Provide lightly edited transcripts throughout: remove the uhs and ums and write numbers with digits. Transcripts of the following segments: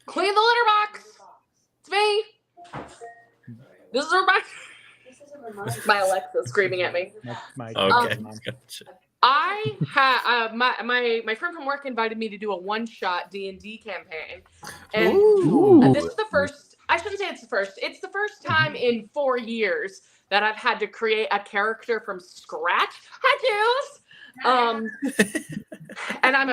Clean the litter box. It's me. This is Rebecca. My Alexa screaming at me. Okay. Gotcha. I had my friend from work invited me to do a one-shot D&D campaign, and this is the first. I shouldn't say it's the first. It's the first time in 4 years that I've had to create a character from scratch. Hi, Jules. And I'm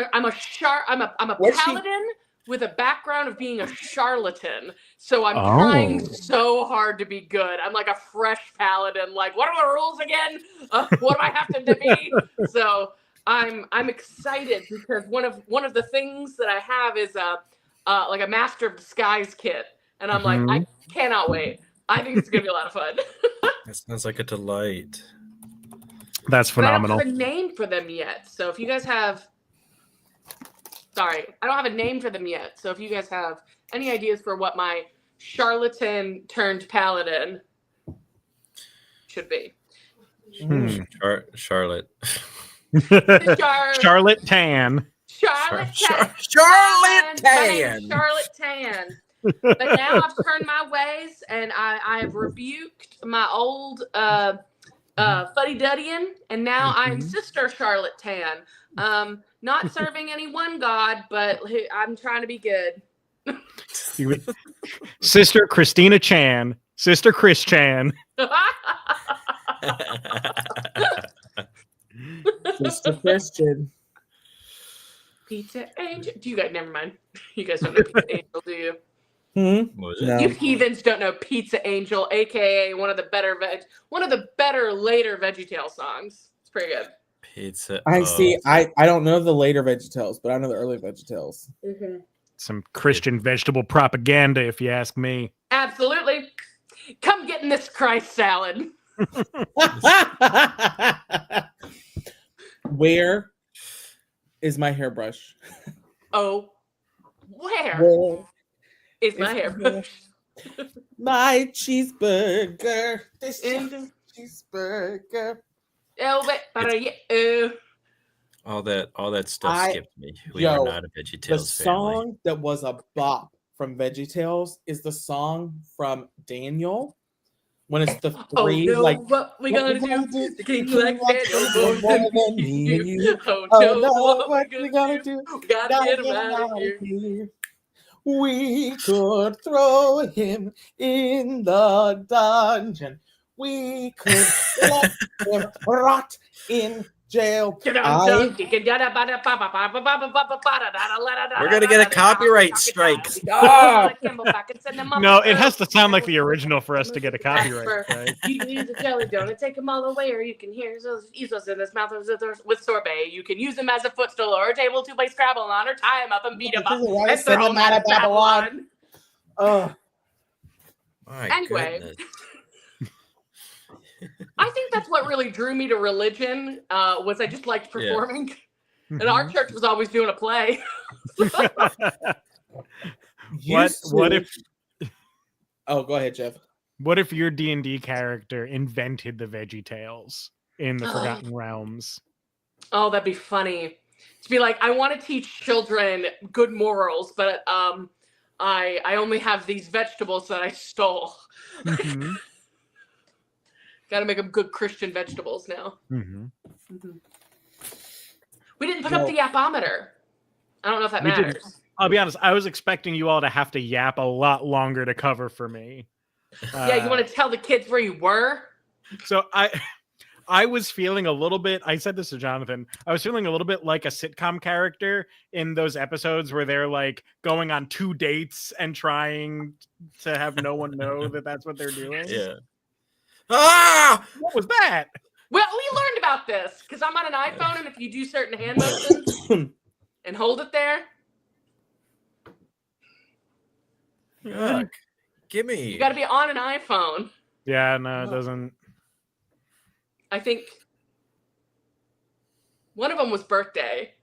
a paladin with a background of being a charlatan. So I'm trying so hard to be good. I'm like a fresh paladin. Like, what are the rules again? What do I have to be? So I'm excited because one of the things that I have is like a master of disguise kit, and I'm like, I cannot wait. I think it's gonna be a lot of fun. That sounds like a delight. That's phenomenal. But I don't have a name for them yet. So if you guys have, I don't have a name for them yet. So if you guys have any ideas for what my charlatan turned paladin should be. Charlotte. Charlotte Tan. Charlotte Tan. But now I've turned my ways and I've rebuked my old fuddy-duddian, and now I'm Sister Charlotte Tan. Not serving any one god, but I'm trying to be good. Sister Christina Chan. Sister Chris Chan. Sister Christian. Pizza Angel. Do you guys, never mind. You guys don't know Pizza Angel, do you? No. You heathens don't know Pizza Angel, aka one of the better later VeggieTales songs. It's pretty good. Pizza. See. I don't know the later VeggieTales, but I know the early VeggieTales. Some Christian vegetable propaganda, if you ask me. Absolutely. Come get in this Christ salad. Where is my hairbrush? Oh, where is my hairbrush? My cheeseburger. This cheeseburger. All that stuff skipped me. We are not a VeggieTales The family. song that was a bop from VeggieTales is the song from Daniel. When it's the three, what we gonna do to keep like Daniel more than me and you? Oh no, what we gonna do? Gotta get him out of here. We could throw him in the dungeon. We could let him rot in jail. We're gonna get a copyright strike. No, it has to sound like the original for us to get a copyright strike. You can use a jelly donut, take them all away, or you can use those in his mouth with sorbet. You can use them as a footstool or a table to play Scrabble on, or tie them up and beat them up and throw them out of Babylon. Anyway. Goodness. I think that's what really drew me to religion, was I just liked performing. And our church was always doing a play. What if... Oh, go ahead, Jeff. What if your D&D character invented the VeggieTales in the Forgotten Realms? Oh, that'd be funny. To be like, I want to teach children good morals, but I only have these vegetables that I stole. Got to make them good Christian vegetables now. We didn't put up the yapometer. I don't know if that matters. I'll be honest. I was expecting you all to have to yap a lot longer to cover for me. You want to tell the kids where you were? So I was feeling a little bit, I said this to Jonathan, I was feeling a little bit like a sitcom character in those episodes where they're like going on 2 dates and trying to have no one know that that's what they're doing. Yeah. Ah! What was that? Well, we learned about this because I'm on an iPhone, and if you do certain hand motions and hold it there. Yuck. Gimme. You got to be on an iPhone. Yeah, no, it doesn't. I think one of them was birthday.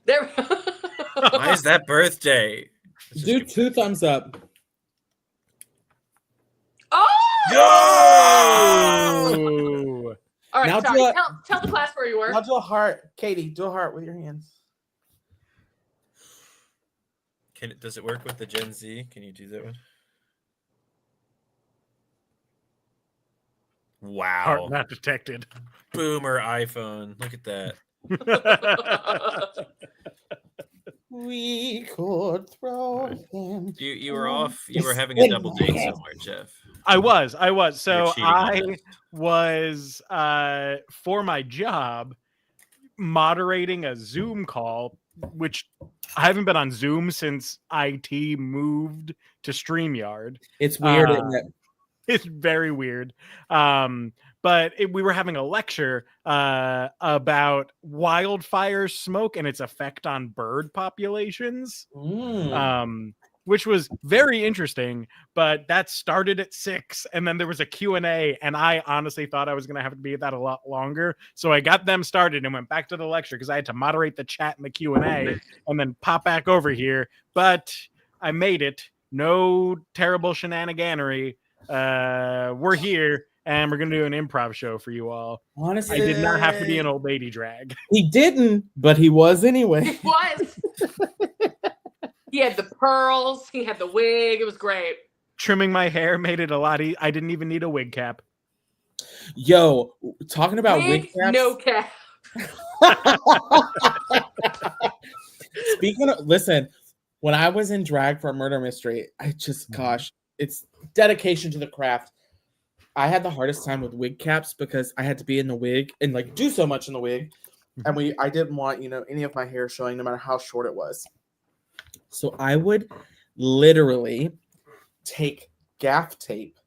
There. Why is that birthday? Do 2 thumbs up. Oh! Yo! All right, Now sorry. Tell the class where you were. Now do a heart. Katie, do a heart with your hands. Does it work with the Gen Z? Can you do that one? Wow. Heart not detected. Boomer iPhone. Look at that. We could throw him. You were off. You were having a double date somewhere, Jeff. I was. So cheating on I us. was for my job moderating a Zoom call, which I haven't been on Zoom since IT moved to StreamYard. It's weird, isn't it? It's very weird. But we were having a lecture about wildfire smoke and its effect on bird populations, which was very interesting. But that started at 6, and then there was a Q&A, and I honestly thought I was going to have to be at that a lot longer. So I got them started and went back to the lecture because I had to moderate the chat and the Q&A and then pop back over here. But I made it. No terrible shenaniganery. We're here and we're gonna do an improv show for you all. Honestly, I did not have to be an old lady drag. He didn't, but he was anyway. He was. He had the pearls. He had the wig. It was great. Trimming my hair made it a lot easier. I didn't even need a wig cap. Yo, talking about wig caps. No cap. Speaking of, listen, when I was in drag for a murder mystery, gosh, it's dedication to the craft. I had the hardest time with wig caps because I had to be in the wig and like do so much in the wig. And I didn't want, any of my hair showing no matter how short it was. So I would literally take gaff tape,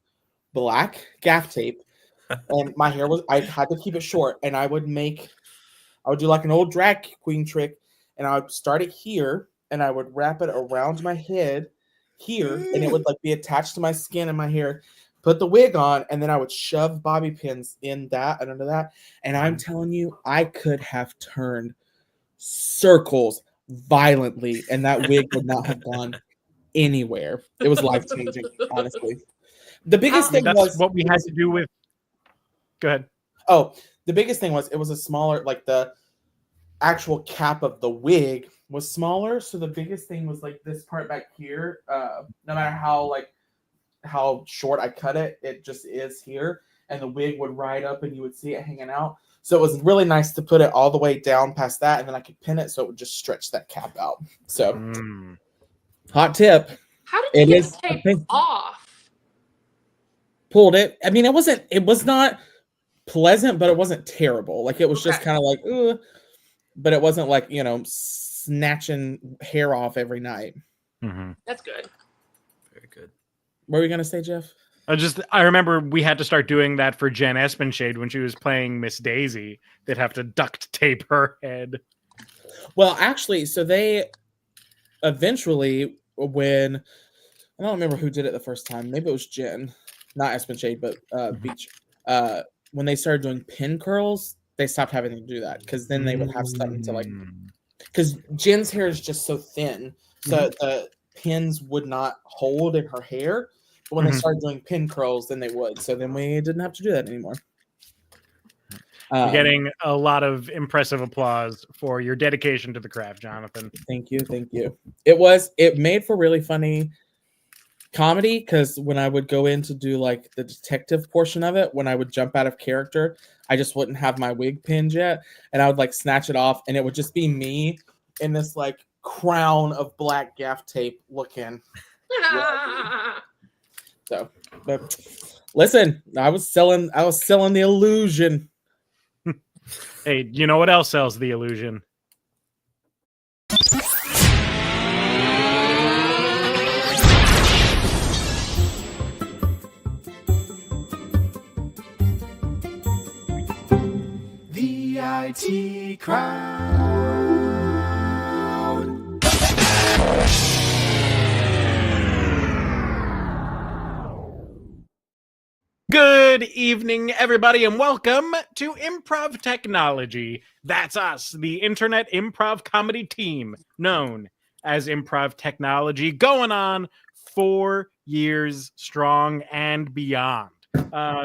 black gaff tape, and my hair I had to keep it short, and I would do like an old drag queen trick, and I would start it here, and I would wrap it around my head here, and it would like be attached to my skin and my hair. Put the wig on, and then I would shove bobby pins in that and under that. And I'm telling you, I could have turned circles violently, and that wig would not have gone anywhere. It was life changing, honestly. The biggest thing was what we had to do with. Go ahead. Oh, the biggest thing was it was a smaller, like the actual cap of the wig was smaller. So the biggest thing was like this part back here. No matter how short I cut it, it just is here, and the wig would ride up and you would see it hanging out. So it was really nice to put it all the way down past that, and then I could pin it so it would just stretch that cap out. So hot tip. How did you get the tape off? Pulled it. I mean, it was not pleasant, but it wasn't terrible. Like it was just kind of like, ugh, but it wasn't like, snatching hair off every night. That's good. Very good. What were you gonna say, Jeff? I remember we had to start doing that for Jen Espenshade when she was playing Miss Daisy. They'd have to duct tape her head. Well, actually, so they eventually, when I don't remember who did it the first time, maybe it was Jen, not Espenshade, but Beach. When they started doing pin curls, they stopped having to do that because then they would have something to like. Because Jen's hair is just so thin, so the pins would not hold in her hair. But when they started doing pin curls, then they would. So then we didn't have to do that anymore. Getting a lot of impressive applause for your dedication to the craft, Jonathan. Thank you. It made for really funny comedy because when I would go in to do like the detective portion of it, when I would jump out of character, I just wouldn't have my wig pinned yet, and I would like snatch it off, and it would just be me in this like crown of black gaff tape looking. So, but listen, I was selling the illusion. Hey, you know what else sells the illusion? The IT crowd. Good evening, everybody, and welcome to Improv Technology. That's us, the Internet Improv Comedy Team, known as Improv Technology, going on 4 years strong and beyond.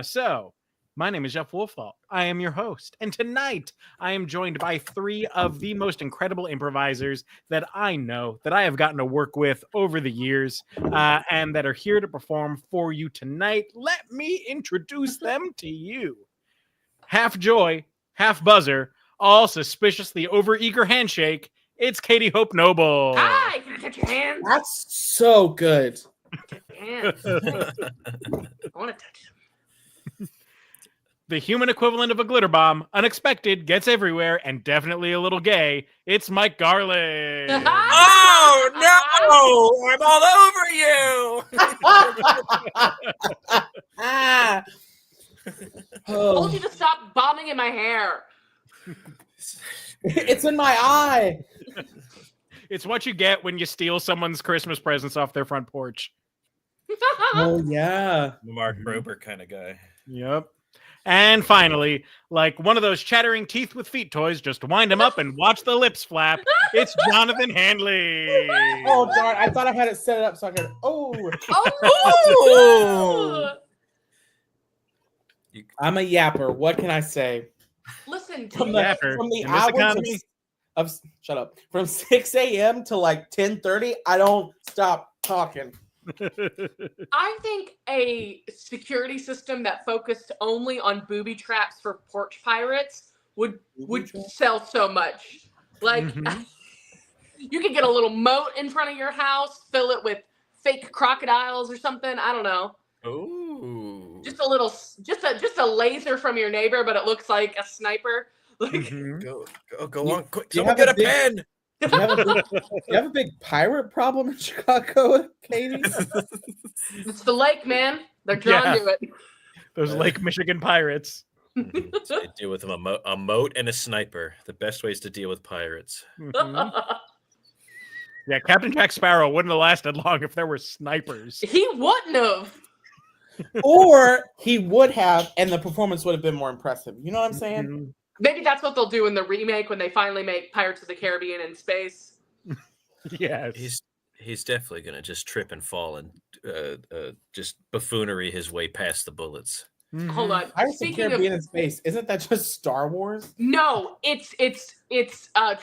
So, My name is Jeff Wolfall. I am your host. And tonight, I am joined by three of the most incredible improvisers that I know, that I have gotten to work with over the years, and that are here to perform for you tonight. Let me introduce them to you. Half joy, half buzzer, all suspiciously overeager handshake. It's Katie Hope Noble. Hi, can I touch your hands? That's so good. Hands. Thanks. I want to touch them. The human equivalent of a glitter bomb, unexpected, gets everywhere, and definitely a little gay. It's Mike Garland. Oh no! I'm all over you. Ah. Told Oh, you to stop bombing in my hair. it's in my eye. It's what you get when you steal someone's Christmas presents off their front porch. Oh yeah. Mark Rober kind of guy. Yep. And finally, like one of those chattering teeth with feet toys, just wind them up and watch the lips flap. It's Jonathan Handley. Oh darn! I thought I had it set up so I could. Oh, Oh! I'm a yapper. What can I say? Listen to From me. the, Yapper. from the In this hours economy. of shut up. From 6 a.m. to like 10:30, I don't stop talking. I think a security system that focused only on booby traps for porch pirates would sell so much. Like Mhm. you could get a little moat in front of your house, fill it with fake crocodiles or something. I don't know. Ooh. Just a little, just a laser from your neighbor, but it looks like a sniper. Like Mhm. Go You- on, quick! you Someone have get a a big- pen. You have a big pirate problem in Chicago, Katie? it's the lake, man. They're drawn Yeah. to it. Those Lake Michigan pirates. To deal with them, a moat and a sniper. The best ways to deal with pirates. Mhm. Yeah, Captain Jack Sparrow wouldn't have lasted long if there were snipers. He wouldn't have. Or he would have, and the performance would have been more impressive. You know what I'm saying? Mhm. Maybe that's what they'll do in the remake when they finally make Pirates of the Caribbean in space. Yes. He's definitely gonna just trip and fall and just buffoonery his way past the bullets. Hold on. Pirates of the Speaking of Caribbean in space. Isn't that just Star Wars? no, it's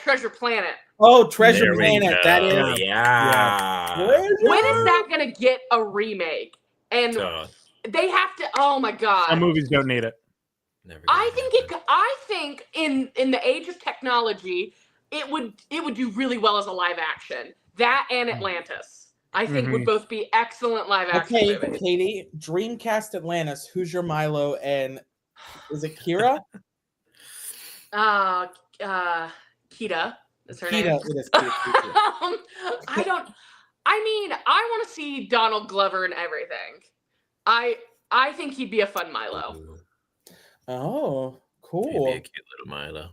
Treasure Planet. Oh, Treasure There we Planet. That go. is. Yeah. When is that gonna get a remake? And So, they have to. Oh my Some god! movies don't need it. never I gonna think happen. I think in the age of technology, it would do really well as a live action. That and Atlantis, I think, would Mhm. both be excellent live action Okay, movies. Katie, Dreamcast Atlantis. Who's your Milo? And is it Kira? Kita is her name. Kita. It is Kita. I mean, I want to see Donald Glover and everything. I think he'd be a fun Milo. Ooh, Oh, he'd cool. be a cute little Milo.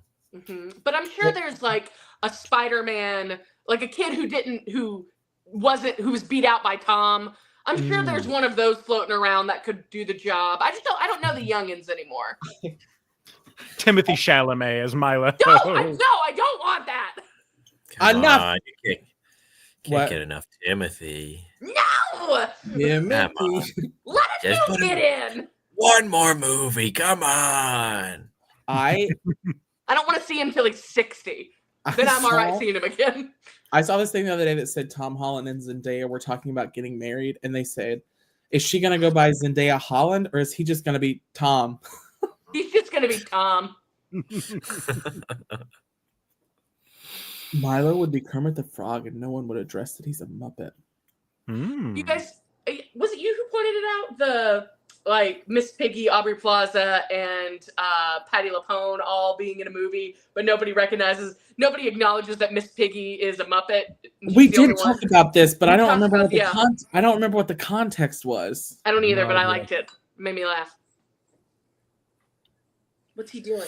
But I'm sure there's like a Spider-Man, like a kid who was beat out by Tom. I'm sure there's one of those floating around that could do the job. I don't know the youngins anymore. Timothy Chalamet as Milo. No, I don't want that. Come Enough. on, you can't What? get enough Timothy. No, Yeah, Come on. let a Just new put him- kid in. One more movie, come on. I I don't want to see him till he's 60. Then I'm all right saw- seeing him again. I saw this thing the other day that said Tom Holland and Zendaya were talking about getting married, and they said, "Is she gonna go by Zendaya Holland, or is he just gonna be Tom?" He's just gonna be Tom. Milo would be Kermit the Frog, and no one would address that he's a Muppet. Mm. You guys, was it you who pointed it out? The like Miss Piggy, Aubrey Plaza, and Patti LuPone all being in a movie, but nobody acknowledges that Miss Piggy is a Muppet. and We she's the only did one. talk about this, but We I don't talked remember about- what the yeah. I don't remember what the context was. I don't either, No but I idea. liked it. It made me laugh. What's he doing?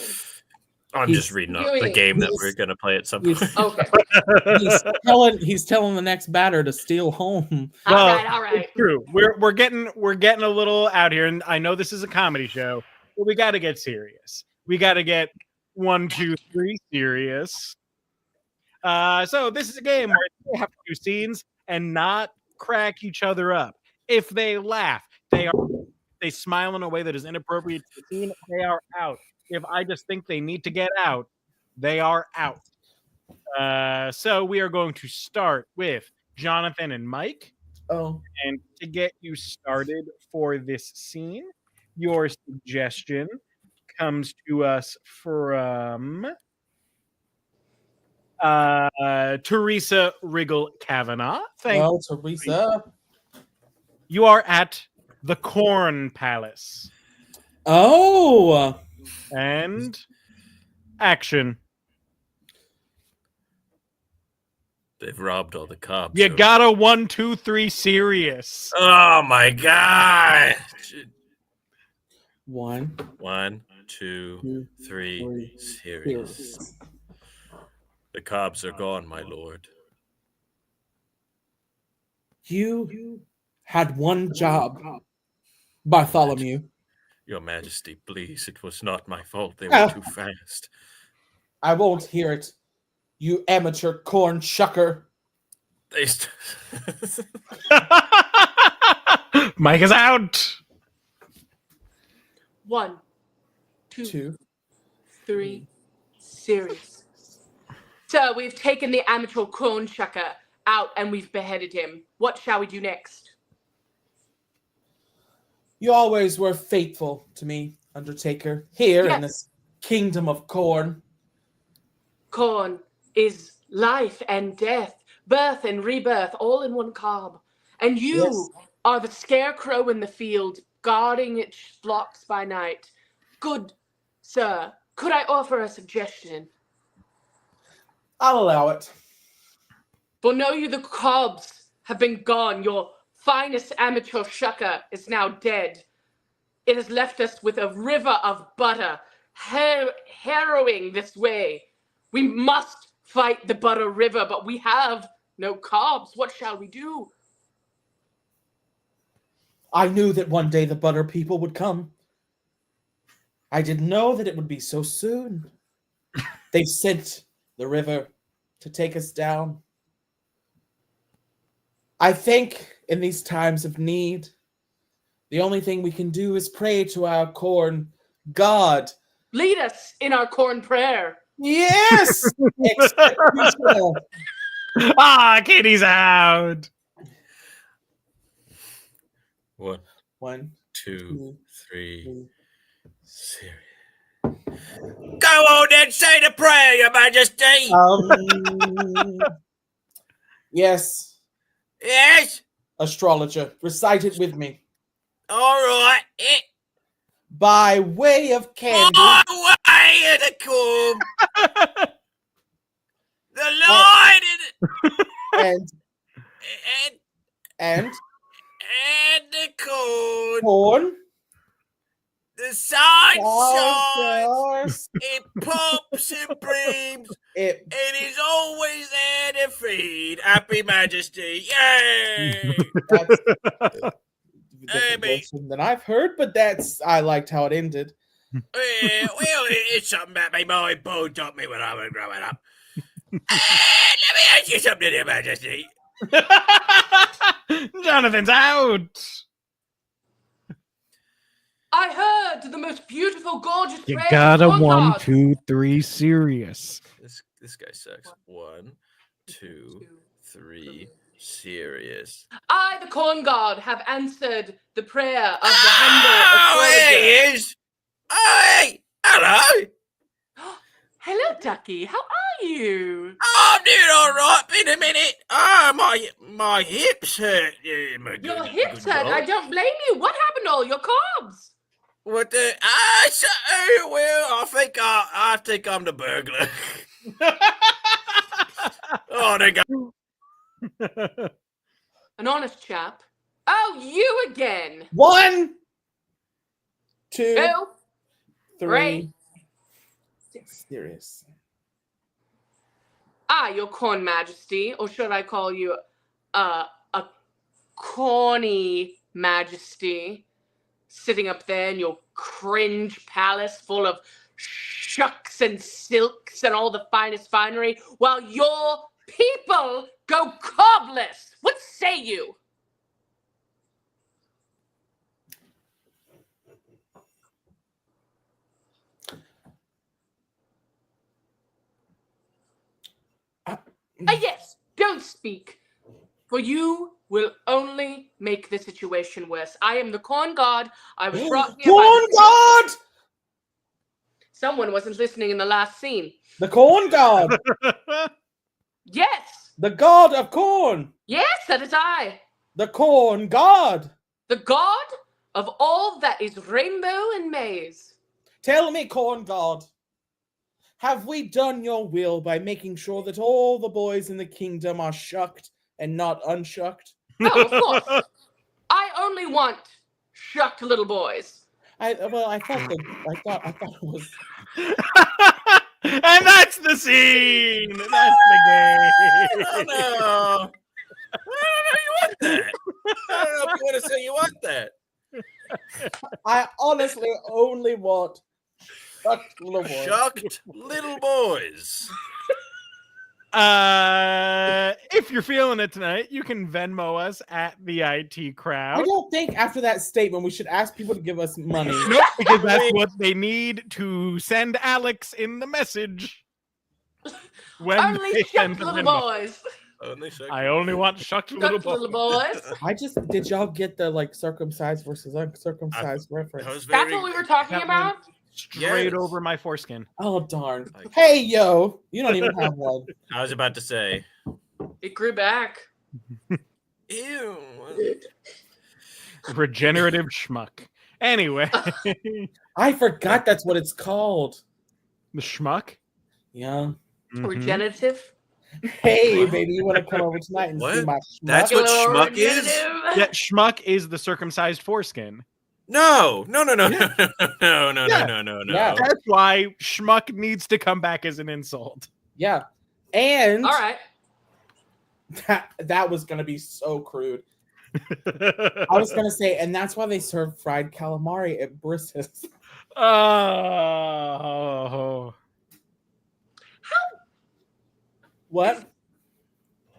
I'm He's just reading up doing- the game that he's- we're gonna play at some he's- point. Okay. He's telling the next batter to steal home. Well, all right. It's true. We're getting a little out here, and I know this is a comedy show, but we got to get serious. We got to get 1, 2, 3 serious. So this is a game where they have to do scenes and not crack each other up. If they laugh, they are they smile in a way that is inappropriate to the scene, they are out. If I just think they need to get out, they are out. So we are going to start with Jonathan and Mike. Oh, And to get you started for this scene, your suggestion comes to us from Teresa Riggle Kavanaugh. Thank well, Teresa. you. Are at the Corn Palace. Oh, And action. They've robbed all the cops. You got a 1, 2, 3 serious. Oh my god! 1, 1, 2, 2, 3. 3. Serious. The cops are gone, my lord. You had one job, Bartholomew. Your Majesty, please. It was not my fault. They were too fast. I won't hear it. You amateur corn shucker. They Mike is out. 1, 2, 2. 3, serious. So we've taken the amateur corn shucker out and we've beheaded him. What shall we do next? You always were faithful to me, Undertaker, here in Yes. this kingdom of corn. Corn is life and death, birth and rebirth, all in one cob. And you Yes. are the scarecrow in the field, guarding its flocks by night. Good sir, could I offer a suggestion? I'll allow it. For know you the cobs have been gone. Your finest amateur shucker is now dead. It has left us with a river of butter, harrowing this way. We must fight the butter river, but we have no cobs. What shall we do? I knew that one day the butter people would come. I didn't know that it would be so soon. They sent the river to take us down. I think in these times of need, the only thing we can do is pray to our corn God. Lead us in our corn prayer. Yes! Executioner. Katie's out. 1, 1, 2, 2, 3. 3. Serious. Go on then, say the prayer, Your Majesty. Yes, Yes. astrologer, recite it with me. All right. By way of candle. Oh, way of the corn. The light and and the corn. corn. The sun shines. Stars. It pops and breams. It It is always there to feed. Happy Majesty. Yay! that's Hey, different mate. version than I've heard, but I liked how it ended. Well, it's something that my mom Paul taught me when I was growing up. Let me ask you something, Your Majesty. Jonathan's out. I heard the most beautiful, gorgeous You prayer got a of corn 1, gods. 2, 3 serious. This guy sucks. 1, 2, 3. Serious. I, the corn god, have answered the prayer of the Oh, humble there astrologer. he is. Hey, hello. Hello, Ducky. How are you? Oh, I'm doing all right. Been a minute. Oh, my hips hurt. Your hips hurt. I don't blame you. What happened to all your cobs? What the? Well, I think I'm the burglar. Oh, they got. An honest chap. Oh, you again. 1, 2, 2, 3. 3. Serious. Your corn majesty, or should I call you a corny majesty, sitting up there in your cringe palace full of shucks and silks and all the finest finery, while your people go cobless. What say you? Yes, don't speak, for you will only make the situation worse. I am the corn god. I was brought here by Corn God! Someone wasn't listening in the last scene. The corn god! Yes, The god of corn! yes, that is I. The corn god! The god of all that is rainbow and maize. Tell me, corn god, have we done your will by making sure that all the boys in the kingdom are shucked and not unshucked? Oh, of course. I only want shucked little boys. I thought it was. And that's the scene. That's the game. Oh no! I don't know you want that. I don't know if you want to say you want that. I honestly only want shucked little boys. Shucked little boys. If you're feeling it tonight, you can Venmo us at the IT Crowd. I don't think after that statement we should ask people to give us money. Nope, because that's what they need to send Alex in the message. When Only they send shucked the little Venmo. boys. Only shucked. I only want shucked little Shucked little boys. boys. Did y'all get the like circumcised versus uncircumcised reference? I was That's very- what we were talking That about? Straight Yes. over my foreskin. Oh darn! Like- Hey yo, you don't even have one. I was about to say. It grew back. Ew. Regenerative schmuck. Anyway, I forgot that's what it's called. the schmuck. Yeah. Mhm. Regenerative. Hey baby, you want to come over tonight and see What? my That's schmuck? what schmuck is? Regenerative. Yeah, schmuck is the circumcised foreskin. No. Yeah. Yeah. That's why schmuck needs to come back as an insult. Yeah. And All right. that was gonna be so crude. I was gonna say, and that's why they serve fried calamari at Briss's. Oh. What?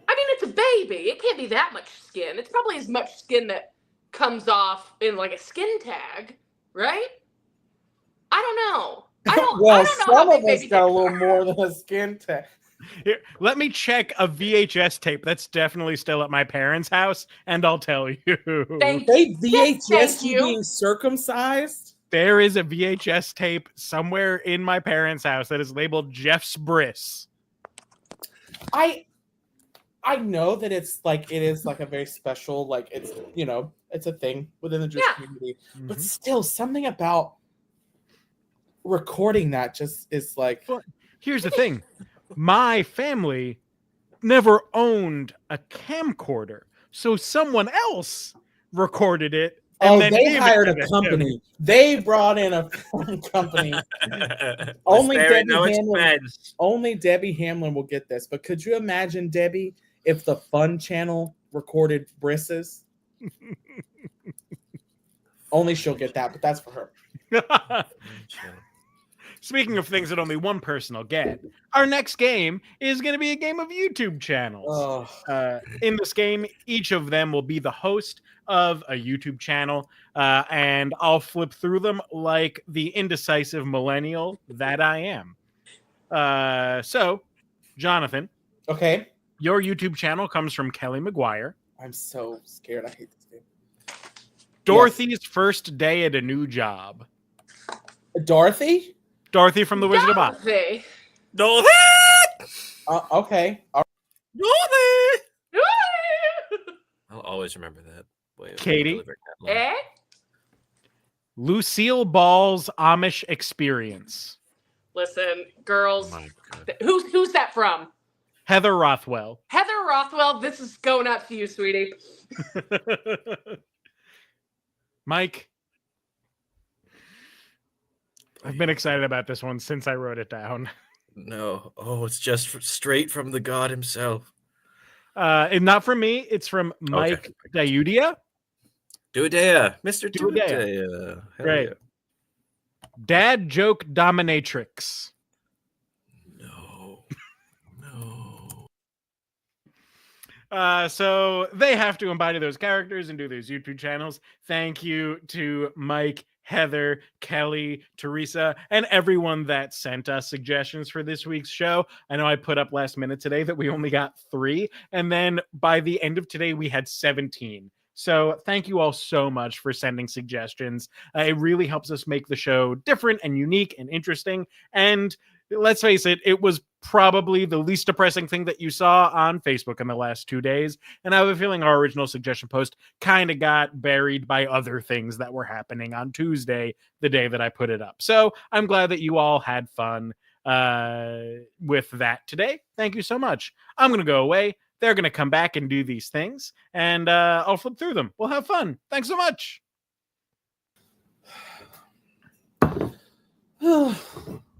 I mean, it's a baby. It can't be that much skin. It's probably as much skin that comes off in like a skin tag, right? I don't know. I don't Well, know how some of big us baby got a dicks little are. more than a skin tag. Here, let me check a VHS tape that's definitely still at my parents' house, and I'll tell you. Thank They Yes, VHS thank you you. being circumcised? There is a VHS tape somewhere in my parents' house that is labeled Jeff's Briss. I know that it is like a very special, like it's it's a thing within the Jewish Yeah. community. Mm-hmm. But still something about recording that just is like Well, here's the thing. My family never owned a camcorder, so someone else recorded it. And then they gave it hired to a them. company. They brought in a company. Only Spare Debbie no Hamlin- expense. Only Debbie Hamlin will get this. But could you imagine, Debbie, if the Fun Channel recorded Brisses? Only she'll get that, but that's for her. Speaking of things that only one person will get, our next game is going to be a game of YouTube channels. Oh, In this game, each of them will be the host of a YouTube channel, and I'll flip through them like the indecisive millennial that I am. So, Jonathan, okay. your YouTube channel comes from Kelly McGuire. I'm so scared. I hate this game. Dorothy's first day at a new job. Dorothy? Dorothy from The Wizard of Oz. Dorothy. Dorothy! Okay. Dorothy! I'll always remember that. Way of Katie? delivering that line. Eh? Lucille Ball's Amish Experience. Listen, girls. Oh my God. Who's that from? Heather Rothwell. Heather Rothwell. This is going out to you, sweetie. Mike, I've been excited about this one since I wrote it down. No. Oh, it's just straight from the god himself. And not from me, it's from Mike Diudia. Duadea. Mr. Duadea. Duadea. Hell Right. Dad Joke Dominatrix. yeah. No. So they have to embody those characters and do those YouTube channels. Thank you to Mike Heather, Kelly, Teresa, and everyone that sent us suggestions for this week's show. I know I put up last minute today that we only got 3, and then by the end of today, we had 17. So thank you all so much for sending suggestions. It really helps us make the show different and unique and interesting. And let's face it, it was probably the least depressing thing that you saw on Facebook in the last 2 days. And I have a feeling our original suggestion post kind of got buried by other things that were happening on Tuesday, the day that I put it up. So I'm glad that you all had fun with that today. Thank you so much. I'm going to go away. They're going to come back and do these things, and I'll flip through them. We'll have fun. Thanks so much.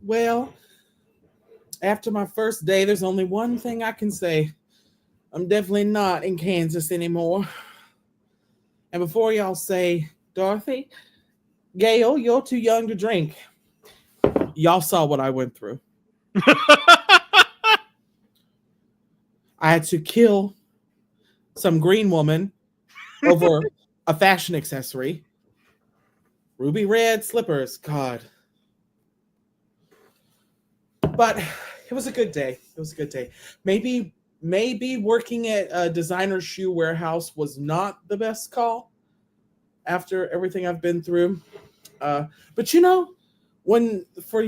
Well, after my first day, there's only one thing I can say. I'm definitely not in Kansas anymore. And before y'all say, Dorothy, Gail, you're too young to drink. Y'all saw what I went through. I had to kill some green woman over a fashion accessory. Ruby red slippers. God. But it was a good day. It was a good day. Maybe working at a designer shoe warehouse was not the best call after everything I've been through. But when for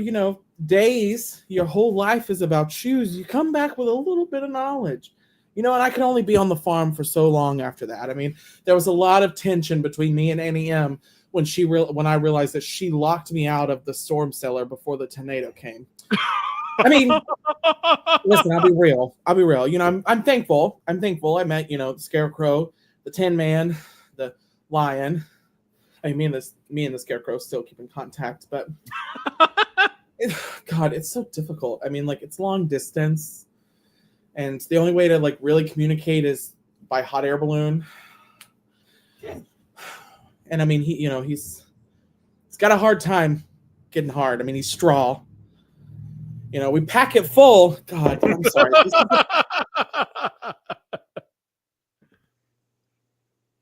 days your whole life is about shoes, you come back with a little bit of knowledge. And I could only be on the farm for so long after that. I mean, there was a lot of tension between me and Annie M when I realized that she locked me out of the storm cellar before the tornado came. I mean, listen, I'll be real. I'm thankful. I'm thankful. I met, the Scarecrow, the Tin Man, the Lion. I mean, me and the Scarecrow still keep in contact, but God, it's so difficult. I mean, it's long distance, and the only way to really communicate is by hot air balloon. And I mean, he's got a hard time getting hard. I mean, he's straw. We pack it full. God, I'm sorry.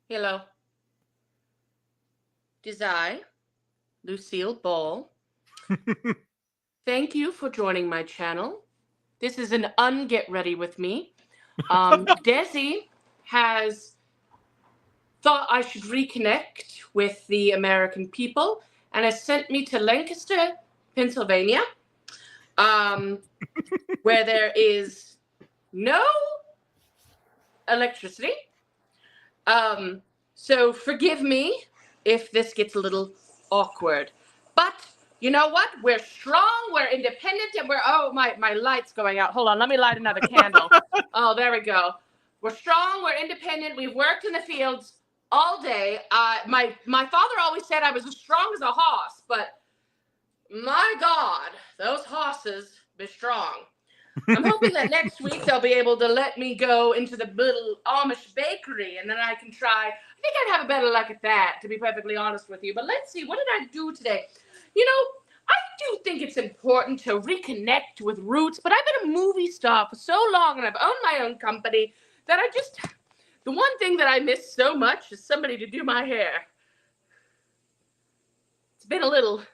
Hello. This is I, Lucille Ball. Thank you for joining my channel. This is an unget ready with me. Desi has thought I should reconnect with the American people and has sent me to Lancaster, Pennsylvania, where there is no electricity. So forgive me if this gets a little awkward. But you know what? We're strong, we're independent, and my light's going out. Hold on, let me light another candle. Oh, there we go. We're strong, we're independent, we've worked in the fields all day. My father always said I was as strong as a horse, but my God, those horses be strong. I'm hoping that next week they'll be able to let me go into the little Amish bakery, and then I can try. I think I'd have a better luck at that, to be perfectly honest with you. But let's see, what did I do today? I do think it's important to reconnect with roots, but I've been a movie star for so long, and I've owned my own company, that the one thing that I miss so much is somebody to do my hair. It's been a little rough.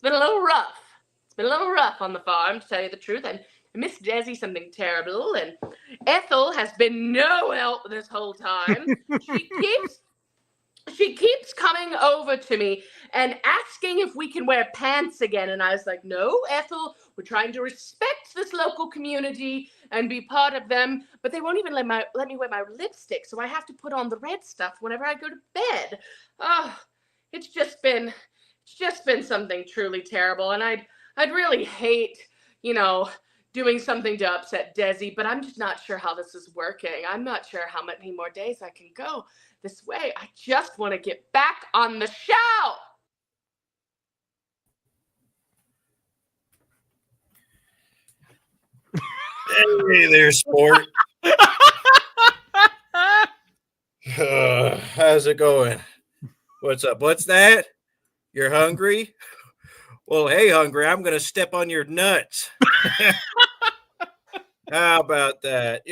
It's been a little rough on the farm, to tell you the truth. I miss Desi something terrible, and Ethel has been no help this whole time. She keeps coming over to me and asking if we can wear pants again, and I was like, no, Ethel, we're trying to respect this local community and be part of them, but they won't even let me wear my lipstick, so I have to put on the red stuff whenever I go to bed. Oh, it's just been something truly terrible, and I'd really hate, doing something to upset Desi, but I'm just not sure how this is working. I'm not sure how many more days I can go this way. I just want to get back on the show. Hey there, sport. How's it going? What's up? What's that? You're hungry? Well, hey, hungry, I'm going to step on your nuts. How about that?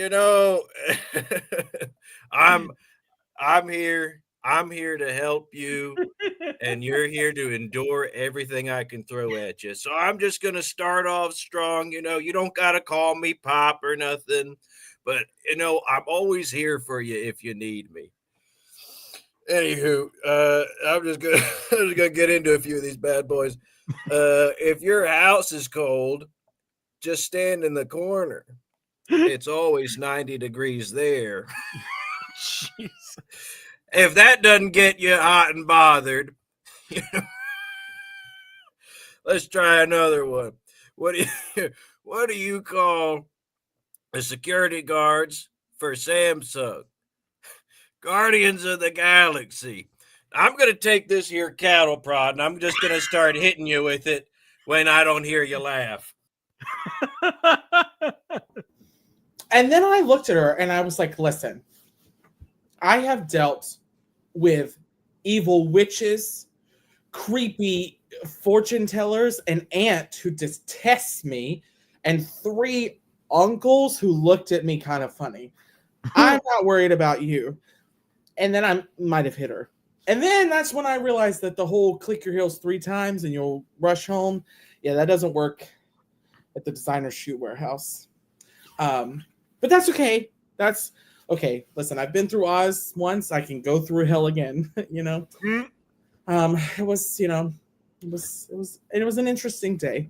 I'm here to help you. and you're here to endure everything I can throw at you. So I'm just going to start off strong. You know, you don't got to call me Pop or nothing, but, you know, I'm always here for you if you need me. Anywho, I'm just gonna get into a few of these bad boys. If your house is cold, just stand in the corner. It's always 90 degrees there. Jeez. If that doesn't get you hot and bothered, you know, let's try another one. What do you call the security guards for Samsung? Guardians of the Galaxy. I'm going to take this here cattle prod and I'm just going to start hitting you with it when I don't hear you laugh. And then I looked at her and I was like, listen, I have dealt with evil witches, creepy fortune tellers, an aunt who detests me, and 3 uncles who looked at me kind of funny. I'm not worried about you. And then I might have hit her. And then that's when I realized that the whole click your heels 3 times and you'll rush home. Yeah, that doesn't work at the designer shoe warehouse. But that's okay. That's okay. Listen, I've been through Oz once. I can go through hell again, you know. It was, you know, it was an interesting day.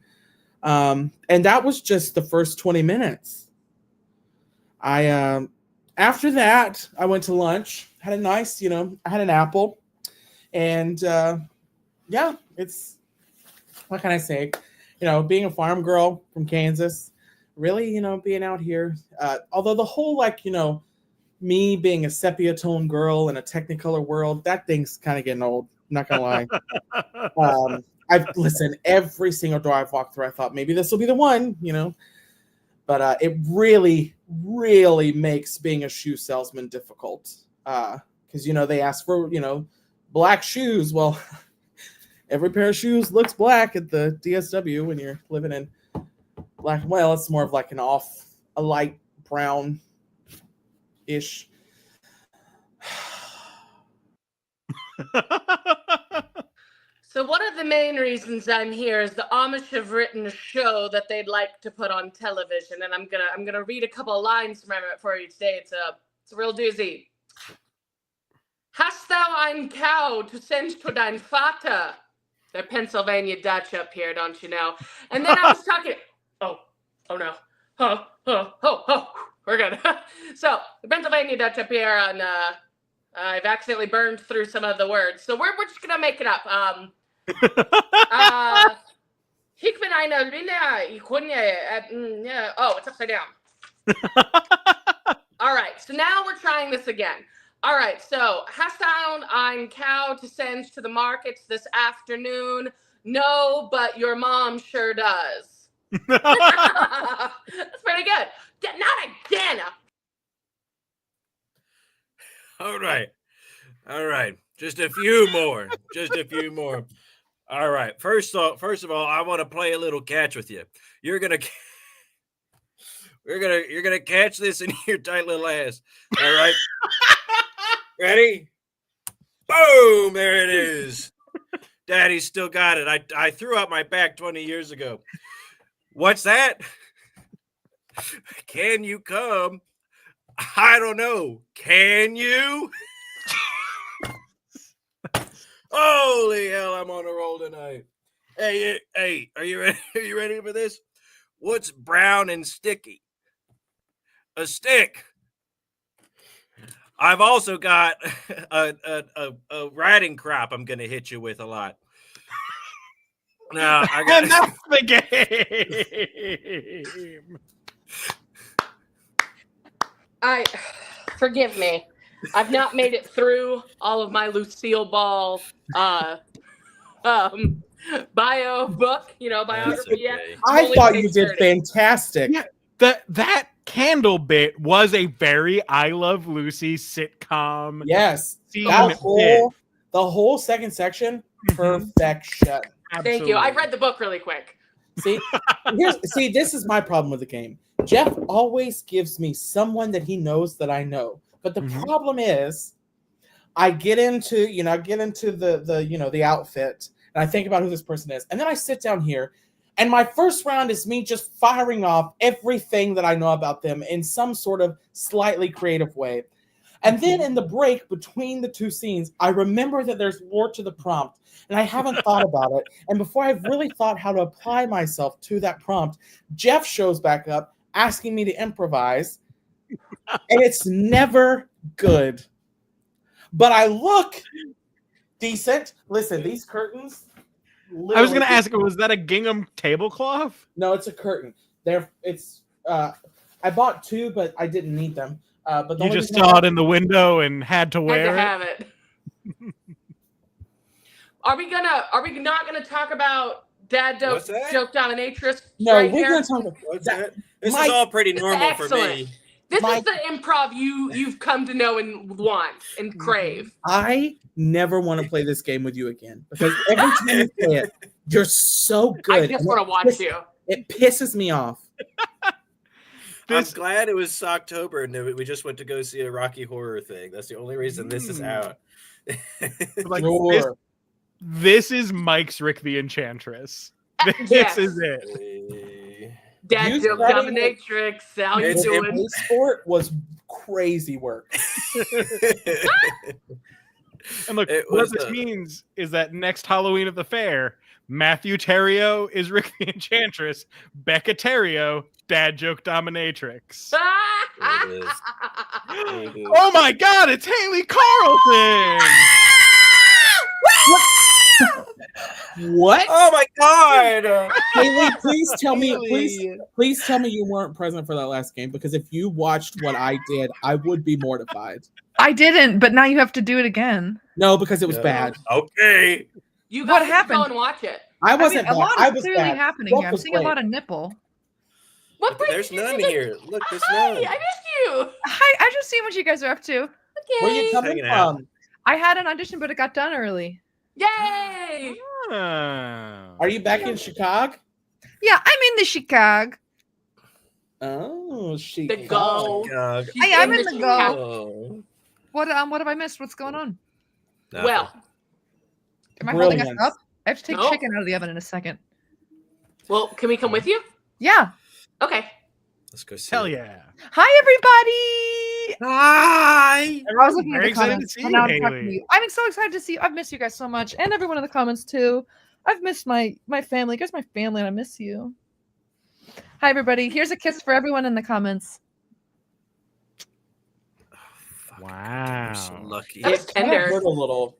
And that was just the first 20 minutes. After that, I went to lunch, had a nice, you know, I had an apple. And yeah, it's, what can I say? You know, being a farm girl from Kansas, really, you know, being out here. Although the whole, like, you know, me being a sepia tone girl in a Technicolor world, that thing's kind of getting old. I'm not gonna lie. I've listened every single door I've walked through. I thought maybe this will be the one, you know. But it really, really makes being a shoe salesman difficult. Because, you know, they ask for, you know, black shoes. Well, every pair of shoes looks black at the DSW when you're living in black. Well, it's more of like a light brown-ish. So one of the main reasons I'm here is the Amish have written a show that they'd like to put on television, and I'm gonna read a couple of lines from it for you today. It's a real doozy. Hast thou ein cow to send to dein Vater? They're Pennsylvania Dutch up here, don't you know? And then I was talking. Oh no. We're good. So the Pennsylvania Dutch up here, and I've accidentally burned through some of the words, so we're just gonna make it up. Ich bin eine oh, it's upside down. All right, so now we're trying this again. All right, so hast du ein cow to send to the markets this afternoon? No, but your mom sure does. That's pretty good. Not again. All right. Just a few more. All right. First of all, I want to play a little catch with you. You're gonna catch this in your tight little ass. All right. Ready? Boom! There it is. Daddy's still got it. I threw out my back 20 years ago. What's that? Can you come? I don't know. Can you? Holy hell, I'm on a roll tonight. Hey, are you ready? Are you ready for this? What's brown and sticky? A stick. I've also got a riding crop I'm gonna hit you with a lot. Now I got And that's the game. Forgive me. I've not made it through all of my Lucille Ball bio book, biography yet. okay. I Only thought you page did 30. fantastic. Yeah. That candle bit was a very I Love Lucy sitcom. Yes. scene The whole second section, perfection. Thank you. I read the book really quick. See, this is my problem with the game. Jeff always gives me someone that he knows that I know. But the problem is, I get into the outfit, and I think about who this person is, and then I sit down here, and my first round is me just firing off everything that I know about them in some sort of slightly creative way. And then in the break between the two scenes, I remember that there's more to the prompt, and I haven't thought about it. And before I've really thought how to apply myself to that prompt, Jeff shows back up asking me to improvise, and it's never good. But I look decent. Listen, these curtains. I was going to ask, was that a gingham tablecloth? No, it's a curtain. I bought 2, but I didn't need them. But the You only just reason saw it in the window and had to Had wear to it. have it. Are we not gonna talk about dad What's that? joke dominatrix? No, right we're here? going to talk about What's that. that? This Mike- is all pretty normal for Excellent. me. This Mike- is the improv you've come to know and want and crave. I never want to play this game with you again because every time you play it, you're so good. I just and want to watch you. It pisses me off. I'm glad it was October and we just went to go see a Rocky Horror thing. That's the only reason this is out. Like, Sure. this is Mike's Rick the Enchantress. This Yes. is it. Dad You joke starting dominatrix. How you It's doing? The sport was crazy work. And look, It what was this means is that next Halloween at the fair, Matthew Terrio is Rick the Enchantress, Becca Terrio, Dad Joke Dominatrix. It is. Oh my God, it's Haley Carlson! What? Oh my God! Haley, please tell me, Haley. please tell me you weren't present for that last game because if you watched what I did, I would be mortified. I didn't, but now you have to do it again. No, because it was No. bad. Okay. You What guys should happened? go and watch it. I I wasn't mean, a bad. lot I is was clearly bad. happening Brooke here. I'm was seeing a great. lot of nipple. What brings There's you none to the- here. Look, there's Hi, none. I missed you. Hi, I just seen what you guys are up to. Where you Okay. coming Hanging out. from? I had an audition, but it got done early. Yay! Ah. Are you back in Chicago? Yeah, I'm in the Chicago. Oh, The Chicago. go. God. She's I am in the go. Oh. What have I missed? What's going on? Nothing. Well, Am I holding us Brilliant. up? I have to take No. chicken out of the oven in a second. well, can we come with you? Yeah. Okay. Let's go see. Hell it. yeah. Hi, everybody. Hi. I was looking at Very the excited to comments. see and you, now I'm talking Haley. to you. I'm so excited to see you. I've missed you guys so much, and everyone in the comments too. I've missed my family. You guys, are my family, and I miss you. Hi, everybody. Here's a kiss for everyone in the comments. I'm so Wow. lucky. That was It kind of tender. hurt a little.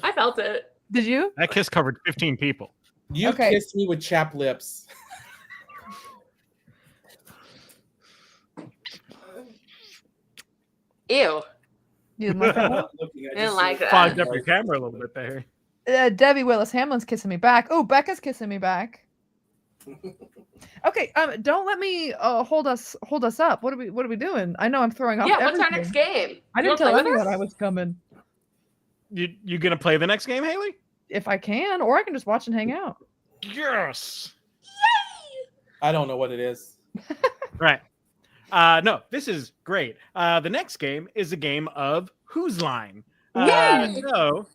I felt it. Did you? That kiss covered 15 people. You Okay. kissed me with chapped lips. Ew. You didn't like that one? I didn't like that. Fogged up your camera a little bit there. Debbie Willis Hamlin's kissing me back. Oh, Becca's kissing me back. Okay, don't let me hold us up. What are we doing? I know I'm throwing off. Yeah, what's our everything. next game? I You didn't wanna tell play with anyone us? I was coming. You gonna play the next game, Haley? If I can, or I can just watch and hang out. Yes. I don't know what it is. Right. No, this is great. The next game is a game of Whose Line. Yay! So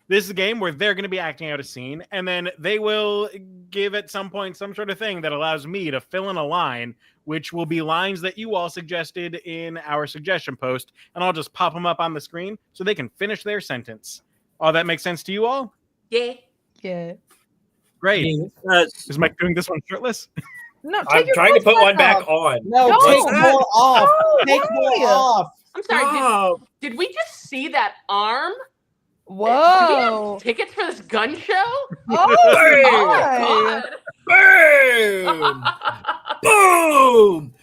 this is a game where they're going to be acting out a scene, and then they will give at some point some sort of thing that allows me to fill in a line, which will be lines that you all suggested in our suggestion post, and I'll just pop them up on the screen so they can finish their sentence. All that makes sense to you all? Yeah. Yeah. Great. Uh, Is Mike doing this one shirtless? No, take I'm your trying to put clothes one back off. on. No, No. take more off. Oh, Take why? more off. I'm sorry. Oh, Did we just see that arm? Do we Whoa. have tickets for this gun show? Oh, boom! How Boom!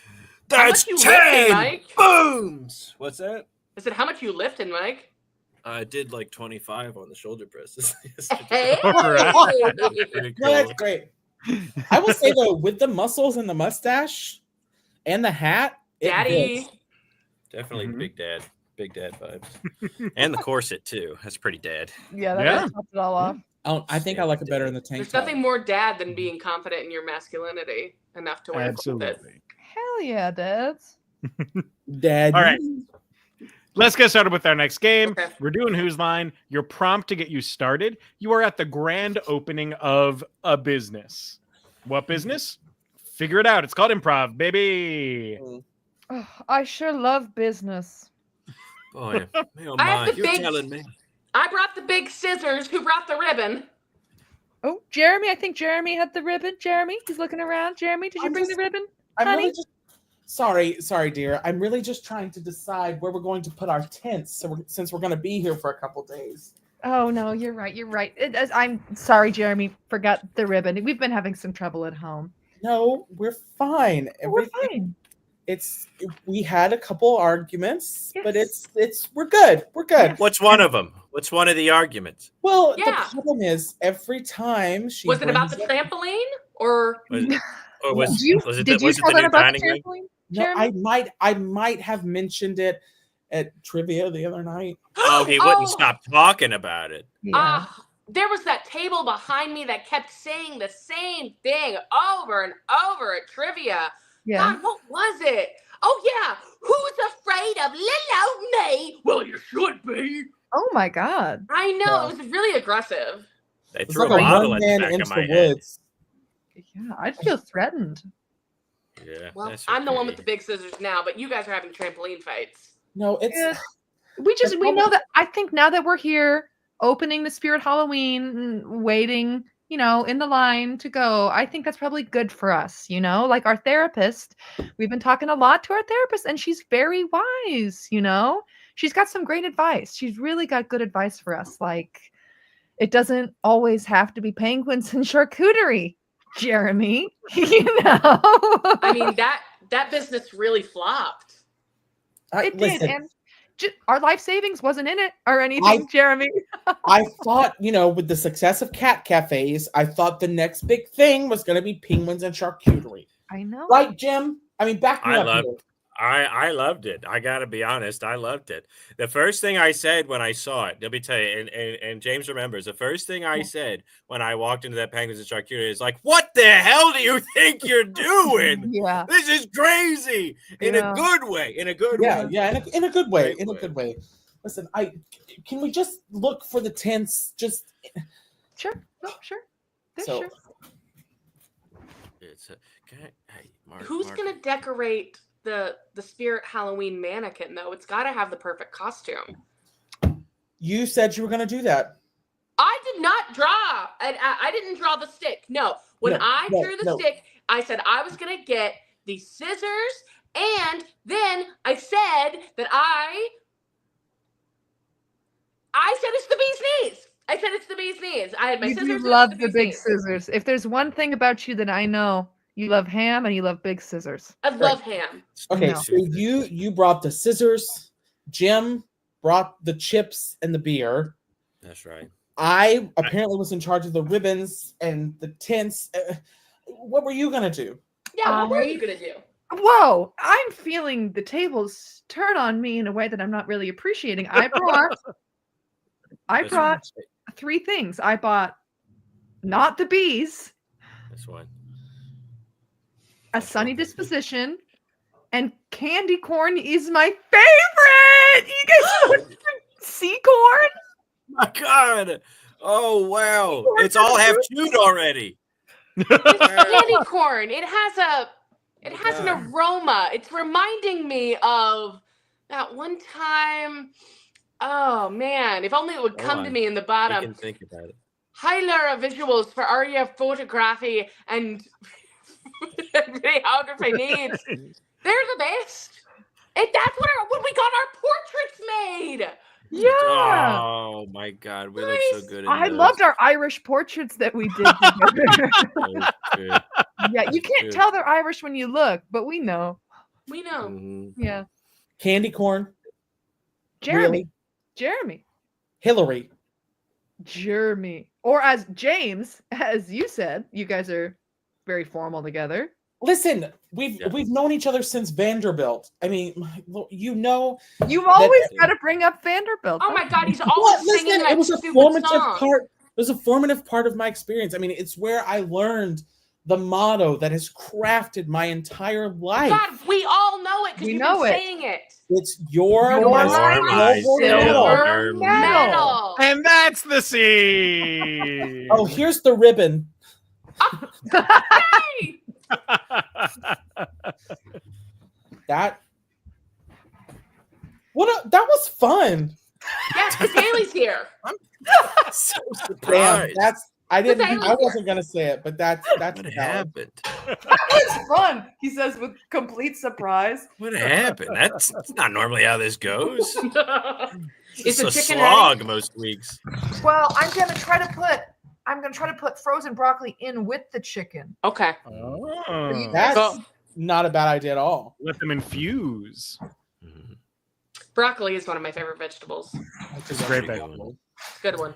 That's much you lifting, 10 Mike? booms! What's that? I said, how much you lifting, Mike? I did like 25 on the shoulder presses. Hey! Pretty No, that's cool. great. I will say though, with the muscles and the mustache and the hat, it Daddy. fits. Definitely Mhm. big dad vibes. And the corset too. That's pretty dad. yeah, that Yeah. really topped it all off. I think I like it better in the tank There's top. nothing more dad than being confident in your masculinity enough to wear clothes. Absolutely. Hell yeah, dads. Dad. All right. Let's get started with our next game. Okay. We're doing Whose Line. Your prompt to get you started. You are at the grand opening of a business. What business? Figure it out. It's called Improv, baby. Oh, I sure love business. Boy, oh I have my, the you're big- telling me. I brought the big scissors. Who brought the ribbon? Oh, Jeremy, I think Jeremy had the ribbon. Jeremy, he's looking around. Jeremy, did you bring the ribbon? I'm honey? really just sorry, dear. I'm really just trying to decide where we're going to put our tents. Since we're going to be here for a couple days. Oh no, you're right. I'm sorry, Jeremy. Forgot the ribbon. We've been having some trouble at home. No, we're fine. We're fine. We had a couple arguments, but Yes. we're good. We're good. Yes. What's one of them? What's one of the arguments? Well, Yeah. the problem is every time she Was it about the brings up- trampoline or? Or was Did you it did you was it tell the them new about the dining room? trampoline? No, Jeremy? I might have mentioned it at trivia the other night. Oh, he wouldn't stop talking about it. Yeah. There was that table behind me that kept saying the same thing over and over at trivia. Yeah. God, what was it? Oh yeah, who's afraid of little me? Well, you should be. Oh my God. I know, Yeah. it was really aggressive. They It's threw like a a bottle one at the man back of into my the head. woods. Yeah, I'd feel threatened. Yeah, Well, that's I'm the one okay. with the big scissors now, but you guys are having trampoline fights. No, it's Yeah. We know that. I think now that we're here, opening the Spirit Halloween, waiting, in the line to go, I think that's probably good for us. Like our therapist, we've been talking a lot to our therapist, and she's very wise. She's got some great advice. She's really got good advice for us. Like, it doesn't always have to be penguins and charcuterie, Jeremy. I mean, that business really flopped. It listen, did, and our life savings wasn't in it or anything, Jeremy. I thought, with the success of cat cafes, I thought the next big thing was going to be penguins and charcuterie. I know. Right, Jim? I mean, back me I up love- here. I loved it. I gotta be honest, I loved it. The first thing I said when I saw it, let me tell you, and James remembers, the first thing I said when I walked into that Penguins and Charcuterie is like, what the hell do you think you're doing? Yeah. This is crazy in Yeah. a good way. In a good Yeah, way. yeah, in a good way. Great In a way. good way. Listen, can we just look for the tents? Just Sure. No, sure. Yeah, So- sure. It's hey, Mark, Who's Mark, gonna decorate the Spirit Halloween mannequin though? It's got to have the perfect costume. you said you were going to do that. I did not draw, and I didn't draw the stick. No, when No, I no, drew the no. stick, I said I was gonna get the scissors, and then I said that I said it's the bee's knees. I said it's the bee's knees. I had my You scissors. do and it was love the bee's big knees. scissors. If there's one thing about you that I know, you love ham and you love big scissors. I love ham. Okay, No. so you brought the scissors. Jim brought the chips and the beer. That's right. I apparently was in charge of the ribbons and the tents. What were you going to do? Yeah, what were you gonna do? Whoa, I'm feeling the tables turn on me in a way that I'm not really appreciating. I That's brought 3 things. I bought not the bees, That's one. a sunny disposition, and candy corn is my favorite. You guys see corn? My God. Oh wow. Corn It's for all the half food? chewed already. Candy corn. It has an Yeah. aroma. It's reminding me of that one time. Oh man, if only it would come to on. me in the You bottom. can think about it. Hi Laura Visuals for Aria Photography and videography needs. They're the best. That's when we got our portraits made. Yeah. Oh my God, we look so Nice. good. In I those. loved our Irish portraits that we did together. Those good. Yeah, you can't Good. tell they're Irish when you look, but we know. We know. Mhm. Yeah. Candy corn? Jeremy. Really? Jeremy. Hillary. Jeremy. Or as James, as you said, you guys are very formal together. Listen, we've Yeah. known each other since Vanderbilt. I mean, You've always got to bring up Vanderbilt. Oh don't my you? God, he's What? always Listen, singing that it was a stupid formative song. part. It was a formative part of my experience. I mean, it's where I learned the motto that has crafted my entire life. God, we all know it because We you've know been it. saying it. It's your You're my my silver silver medal. Metal. And that's the scene. Oh, here's the ribbon. Hey! That that was fun. Yes, because Haley's here. So Damn, surprised. I Haley's wasn't gonna say it, but that's What valid. happened? It's fun. He says with complete surprise. What happened? That's not normally how this goes. It's a a chicken slog most weeks. Well, I'm gonna try to put frozen broccoli in with the chicken. Okay. Oh. That's Go. not a bad idea at all. Let them infuse. Broccoli is one of my favorite vegetables. It's a great Pretty vegetable. Good one.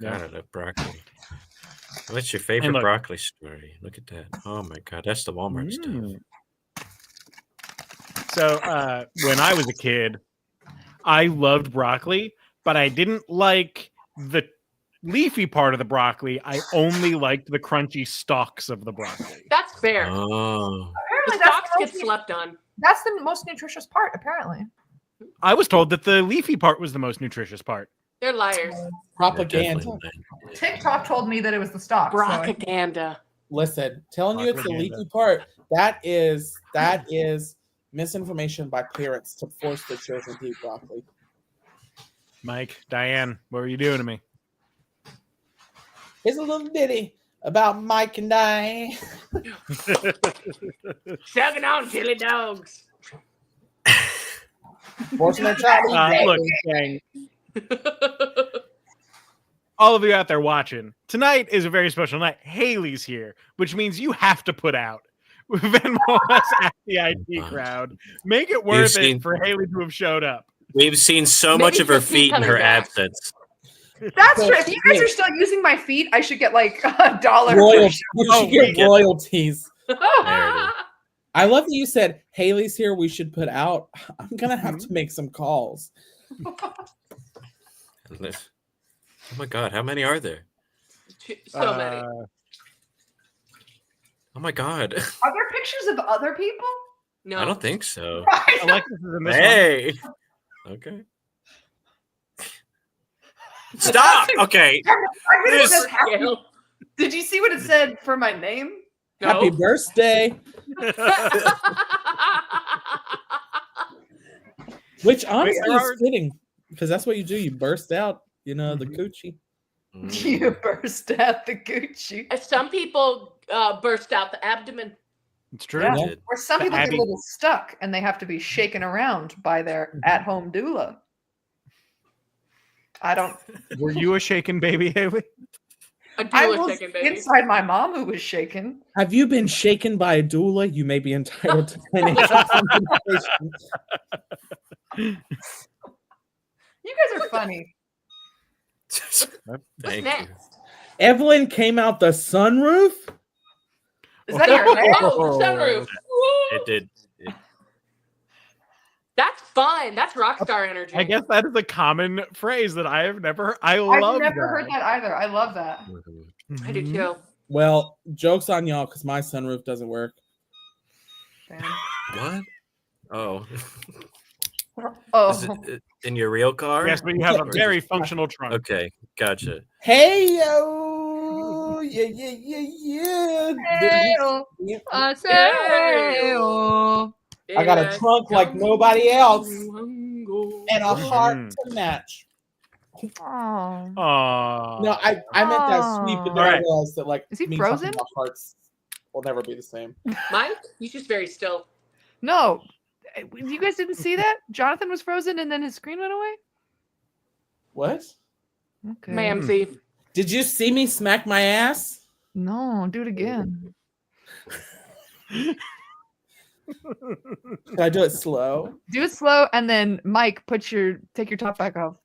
God, I love broccoli. What's your favorite And look- broccoli story? Look at that. Oh my God, that's the Walmart stuff. Mm. So when I was a kid, I loved broccoli, but I didn't like the leafy part of the broccoli. I only liked the crunchy stalks of the broccoli. That's fair. Oh, The Apparently, stalks get slept on. that's the most nutritious part. Apparently, I was told that the leafy part was the most nutritious part. They're liars. Propaganda. TikTok told me that it was the stock. so I- Propaganda. Listen, telling you it's the Propaganda. leaky part, that is misinformation by parents to force their children to eat broccoli. Mike, Diane, what were you doing to me? Here's a little ditty about Mike and I. Sucking on chili dogs. Forcing their child to eat Look, broccoli. gang, all of you out there watching, tonight is a very special night. Haley's here, which means you have to put out. Venmo us at the IT crowd. Make it worth seen- it for Haley to have showed up. We've seen so Maybe much of her she'll keep feet in coming her back. absence. That's true. If you guys are still using my feet, I should get like $1. Royalties. You Oh, should get we- royalties. There it is. I love that you said Haley's here. We should put out. I'm gonna have to make some calls. Oh my God, how many are there? So many. Oh my God, Are there pictures of other people? No. I don't think so. Alexis is in this Hey, okay. Stop. Okay. I really This- said happy- Gail. Did you see what it said for my name? Happy No. birthday. Which honestly Gerard? is fitting because that's what you do. You burst out, the coochie. You burst out the Gucci. Some people burst out the abdomen. It's true. Yeah. Did. Or some The people get Abby- a little stuck and they have to be shaken around by their at-home doula. I don't. Were you a shaken baby, Haley? A I doula was chicken baby. inside my mom who was shaken. Have you been shaken by a doula? You may be entitled to financial compensation. You guys are funny. What's Thank you. next? Evelyn came out the sunroof. Is that your hair? Oh, the sunroof. Woo! It did. That's fun. That's rock star energy. I guess that is a common phrase that I have never heard. I I've love never that. heard that either. I love that. I do Mhm. too. Well, joke's on y'all because my sunroof doesn't work. Damn. What? Oh, Oh, is it in your real car? Yes, but you have a very functional trunk. Okay, gotcha. Hey yo, yeah. I say, oh. I got a trunk like nobody else and a heart to match. Oh. Aww. No, I meant that sweet, but then I Alright. realized that like Is he me talking frozen? about hearts will never be the same. Mike, he's just very still. No. You guys didn't see that? Jonathan was frozen and then his screen went away? What? Okay. Mamsie. Did you see me smack my ass? No, do it again. Can I do it slow? Do it slow and then Mike, take your top back off.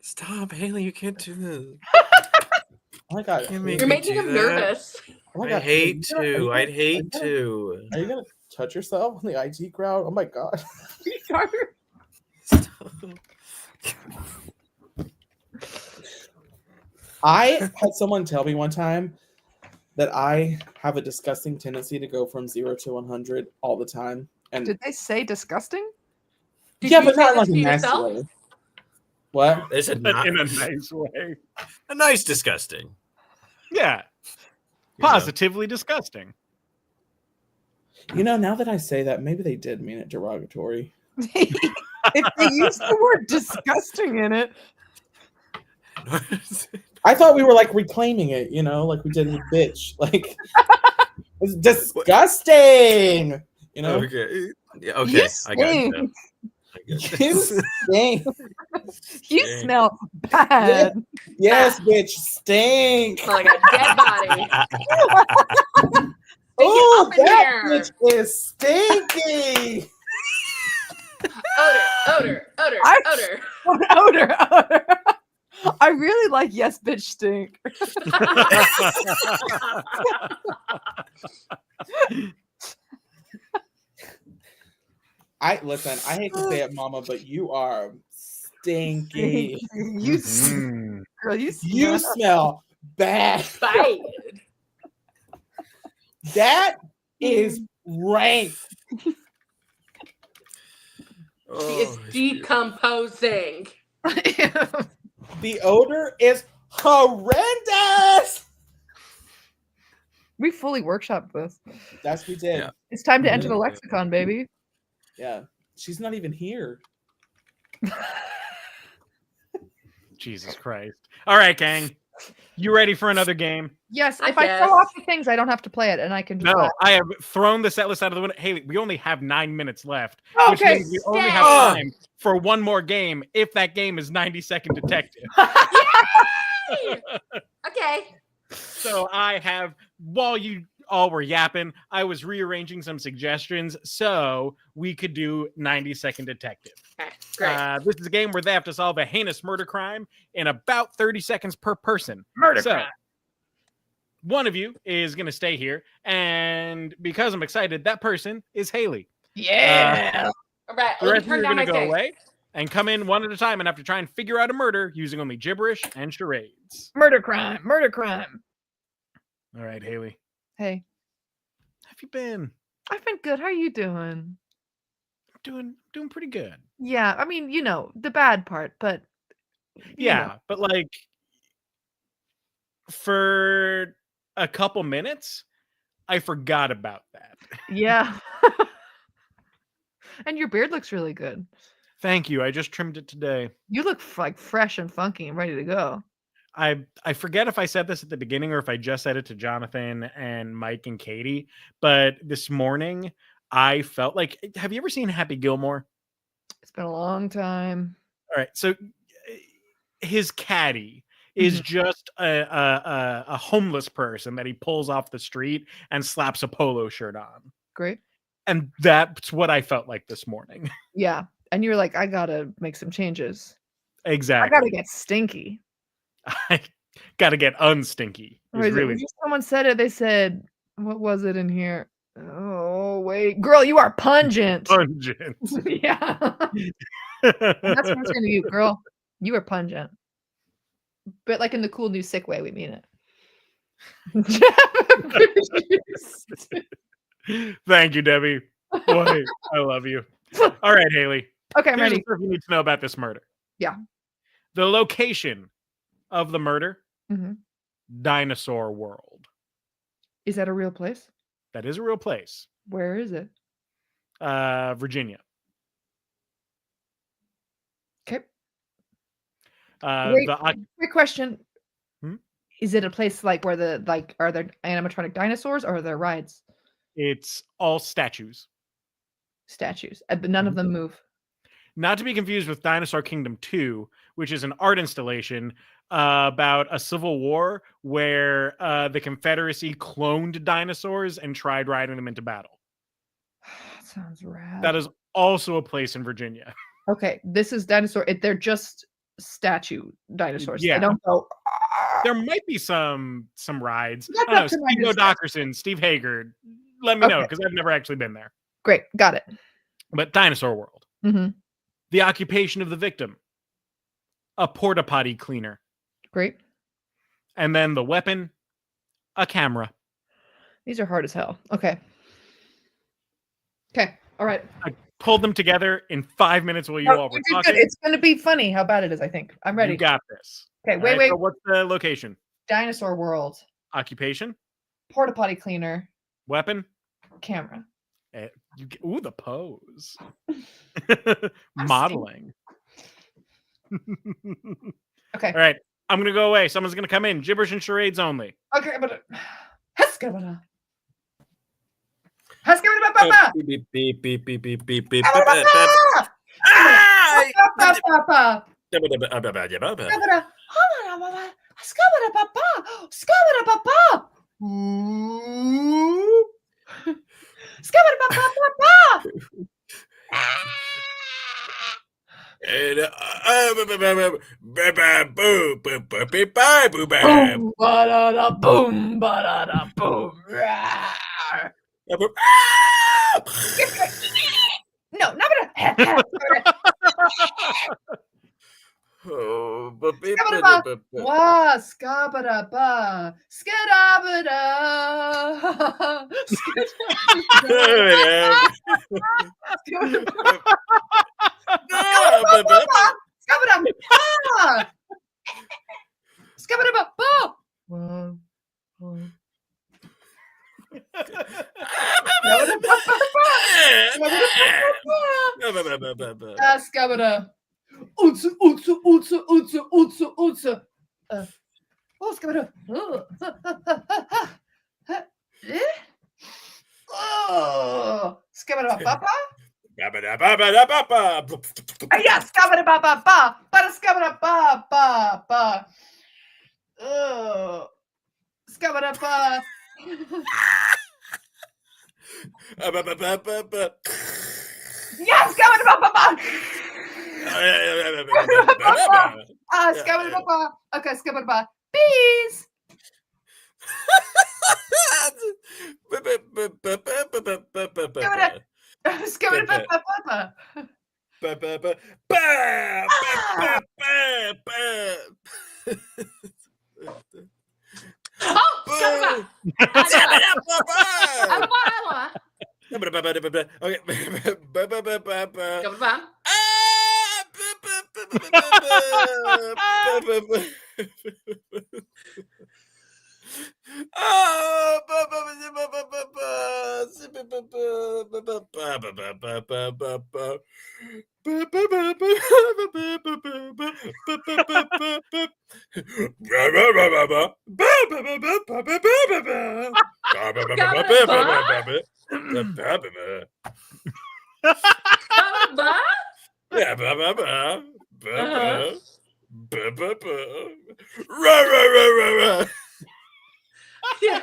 Stop, Haley. You can't do this. Oh my god. Can't make You're me making do him that. nervous. Oh my I God. hate Are you to. gonna- I'd hate are you to. Are you gonna touch yourself on the IT crowd? Oh my god. I had someone tell me one time that I have a disgusting tendency to go from 0 to 100 all the time. And Did they say disgusting? Did yeah, you but say not this like a to nasty yourself? way. What? It's a, In a nice way. a nice disgusting. Yeah. You know. Positively disgusting. You know, now that I say that, maybe they did mean it derogatory. If they use the word disgusting in it. I thought we were like reclaiming it, you know, like we did with bitch. Like it's disgusting. You know? Okay. Yeah, okay. I got stink. you. I got You stink. You Stink. smell bad. Yes, bitch, stink. Smell like a dead body. Oh, up in that here. bitch is stinky. Odor. I- Odor. I really like yes, bitch, stink. I hate to say it, mama, but you are stinky. You, Mm. girl, you You smell bad. Bad. That is rank. She is decomposing. The odor is horrendous. We fully workshopped this. That's we did. Yeah. It's time to enter the Yeah. lexicon, baby. Yeah. She's not even here. Jesus Christ. All right, gang. You ready for another game? Yes, I if I guess. throw off the things, I don't have to play it, and I can just. No, I have thrown the set list out of the window. Haley, we only have 9 minutes left. Which Okay. means we only have Oh. time for one more game if that game is 90-second detective. Okay. So I have, while you all were yapping, I was rearranging some suggestions so we could do 90-second detective. Okay. Great. This is a game where they have to solve a heinous murder crime in about 30 seconds per person. Murder So, crime. one of you is going to stay here, and because I'm excited, that person is Haley. Yeah. All right. The Let me rest of you turn are down going my to go thing. away and come in one at a time and have to try and figure out a murder using only gibberish and charades. Murder crime. Murder crime. All right, Haley. Hey, How have you been? I've been good. How are you doing? Doing pretty good. Yeah, I mean, the bad part, but Yeah, but like for a couple minutes, I forgot about that. yeah. And your beard looks really good. Thank you. I just trimmed it today. You look like fresh and funky and ready to go. I forget if I said this at the beginning or if I just said it to Jonathan and Mike and Katie, but this morning I felt like, have you ever seen Happy Gilmore? It's been a long time. All right, so his caddy is just a homeless person that he pulls off the street and slaps a polo shirt on. Great. And that's what I felt like this morning. Yeah. And you're like, I gotta make some changes. Exactly. I gotta get stinky. I gotta get unstinky. Or is it- Really someone said it. They said, what was it in here? Oh, wait. Girl, you are pungent. pungent. Yeah. That's what I'm saying to you, girl. You are pungent. But like in the cool new sick way, we mean it. Thank you, Debbie. Boy, I love you. All right, Haley. Okay, I'm Here's ready. the stuff you need to know about this murder. Yeah. The location of the murder, Mhm. Dinosaur World. Is that a real place? That is a real place. Where is it? Virginia. Okay. The Quick question. Hmm? Is it a place like where are there animatronic dinosaurs or are there rides? it's all statues. Statues. But none of them move. Not to be confused with Dinosaur Kingdom 2, which is an art installation about a civil war where the Confederacy cloned dinosaurs and tried riding them into battle. Sounds rad. That is also a place in Virginia. Okay, this is dinosaur. They're just statue dinosaurs. Yeah. They don't go. There might be some rides. That's I don't know. up to my Steve O'Dockerson, Steve Hager. Let me know Okay. because I've never actually been there. Great, got it. But Dinosaur World. Mm-hmm. The occupation of the victim. A porta potty cleaner. Great. And then the weapon, a camera. These are hard as hell. Okay. Okay. All right. I pulled them together in 5 minutes while you No, all were you did talking. good. It's going to be funny how bad it is, I think. I'm ready. You got this. Okay, All wait, right, wait. so what's the location? Dinosaur world. Occupation? Porta potty cleaner. Weapon? Camera. Ooh, the pose. Modeling. Okay. All right. I'm going to go away. Someone's going to come in. Gibberish and charades only. Okay, but Heskabada. Heskabada papa. Beep beep beep beep beep beep beep. Papa. Papa. Beep. Skabada. Skabada papa. Skabada papa. Skabada papa papa. And Boom, ba-da-da, boom, ba-da-da, boom. No, not gonna. Wah, skabada ba, skadabada. Skabada ba. Skabada ba. Skabada. Utsu, utsu, utsu, utsu, utsu, utsu. Oh, skabada. Oh, skabada papa. Yeah, skabada ba ba ba. But skabada ba ba ba. Oh, skabada ba. Yeah, skabada ba ba ba. Skabada ba. Okay, skabada ba. Bees. Skabada ba ba ba ba. Oh, skabada. Okay. Skabada. Yeah.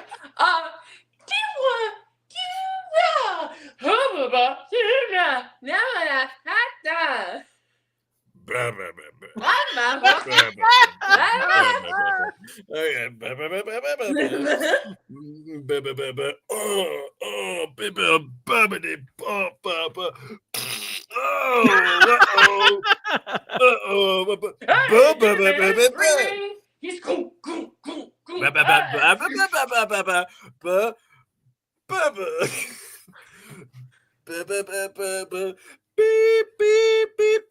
He's go go go go. Beep beep beep.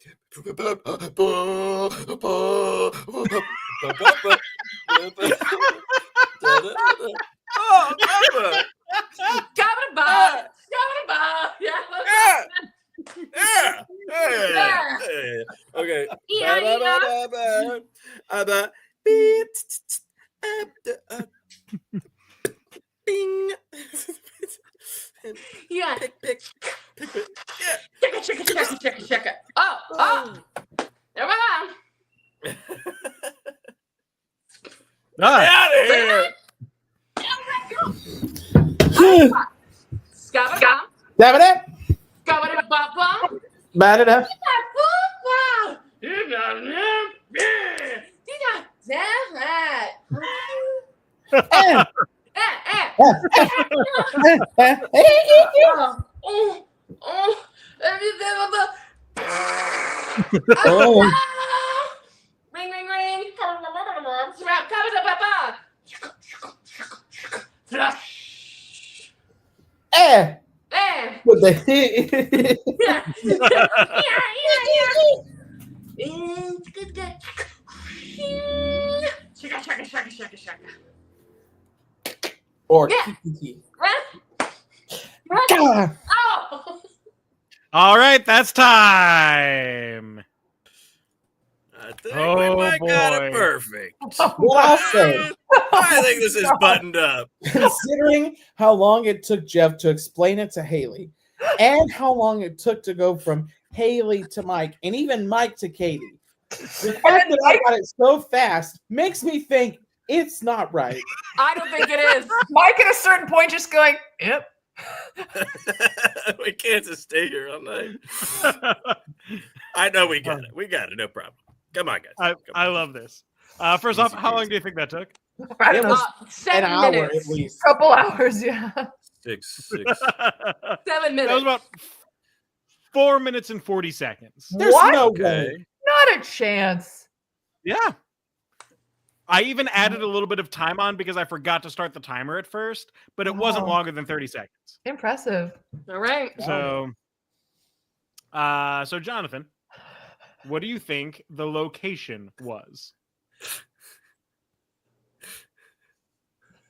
Okay. Bing. Yeah. Pick. Yeah. Check it. Oh. Never mind. Out of here. Scabba. Dabba-dab, Scabba. ba-da-da. Ring, ring, ring. Flush. Eh. With the Yeah. Good. Shaka. or Yeah. kiki. Oh. All right, that's time. I think Oh, we might got it boy. perfect. Well, I'll say, I think this is buttoned up. considering how long it took Jeff to explain it to Haley, and how long it took to go from Haley to Mike, and even Mike to Katie, the fact that I got it so fast makes me think it's not right. I don't think it is. Mike at a certain point just going, yep. We can't just stay here all night. I know we got it. We got it. No problem. Come on, guys. I love this. First off, how long do you think that took? I It don't know, was an 7 hour minutes. at least. couple hours, yeah. 6. 7 That minutes. was about 4 minutes and 40 seconds. There's What? no Okay. way. Not a chance. Yeah. I even added a little bit of time on because I forgot to start the timer at first, but it wasn't Wow. longer than 30 seconds. Impressive. All right. So, so Jonathan, what do you think the location was?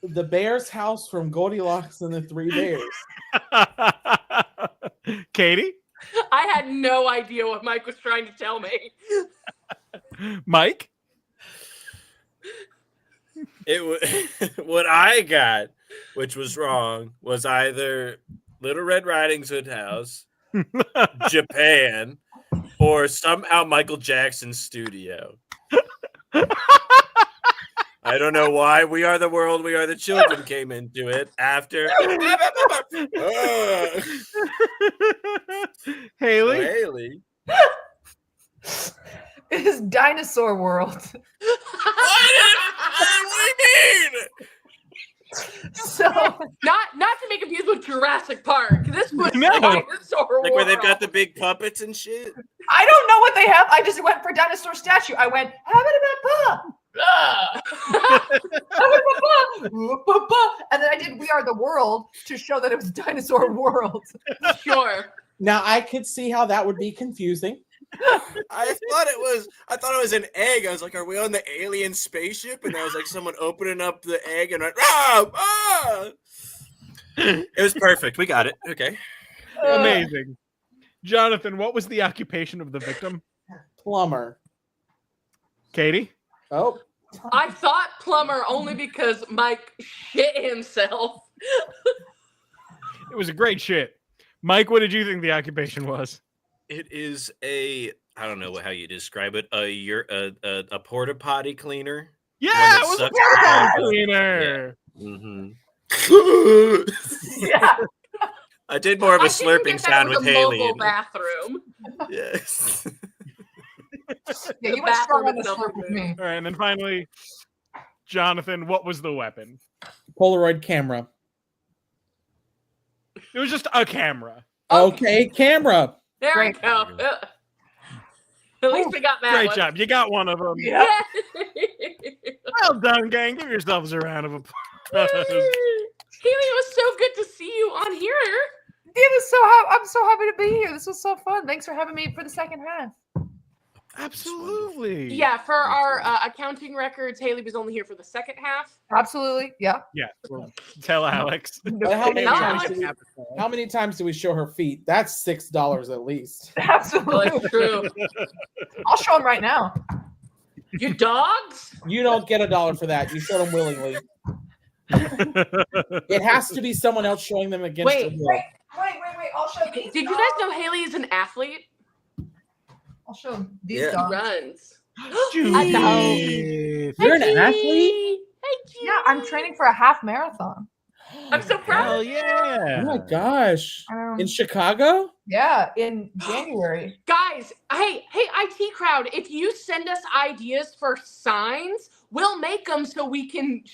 The Bears house from Goldilocks and the Three Bears. Katie? I had no idea what Mike was trying to tell me. Mike? What I got, which was wrong, was either Little Red Riding Hood house, Japan, or somehow Michael Jackson's studio. I don't know why We Are the World, We Are the Children came into it after. Haley? Haley. It is Dinosaur World. What do you mean? So Not to be confused with Jurassic Park. This was No. Dinosaur Like where they've World. got the big puppets and shit? I don't know what they have. I just went for dinosaur statue. I went, and then I did We Are the World to show that it was Dinosaur World. Sure. Now I could see how that would be confusing. I thought it was an egg. I was like, are we on the alien spaceship? And there was like someone opening up the egg and went, It was perfect. We got it. Okay. Amazing. Jonathan, what was the occupation of the victim? Plumber. Katie? Oh, I thought plumber only because Mike shit himself. It was a great shit. Mike, what did you think the occupation was? It is I don't know how you describe it. A porta potty cleaner. Yeah, that it was a sucks porta the potty water. cleaner. Yeah. I did more of a I didn't slurping get that sound was with a Haley. mobile in it. bathroom. Yes. Yeah, The you went strong on the bathroom slurp with me. All right, and then finally, Jonathan, what was the weapon? Polaroid camera. It was just a camera. Okay, camera. There Great. we go. At least we got that Great one. job. You got one of them. Yeah. Well done, gang. Give yourselves a round of applause. Haley, it was so good to see you on here. It was I'm so happy to be here. This was so fun. Thanks for having me for the second half. Absolutely. Yeah, for our accounting records, Haley was only here for the second half. Absolutely. Yeah. Yeah. Well, tell Alex. But how many No, times it's- do how many times do we show her feet? That's $6 at least. Well, Absolutely. it's true. I'll show them right now. You dogs? You don't get $1 for that. You show them willingly. It has to be someone else showing them against Wait, the will. Wait. I'll show these. Did you guys know Haley is an athlete? I'll show these Yeah. dogs. Runs. I Jeez. You're an Hi, athlete? G. Hi, G. Yeah, I'm training for a half marathon. I'm so proud. Hell yeah. Oh my gosh. In Chicago? Yeah, in January. Guys, hey, IT crowd, if you send us ideas for signs, we'll make them so we can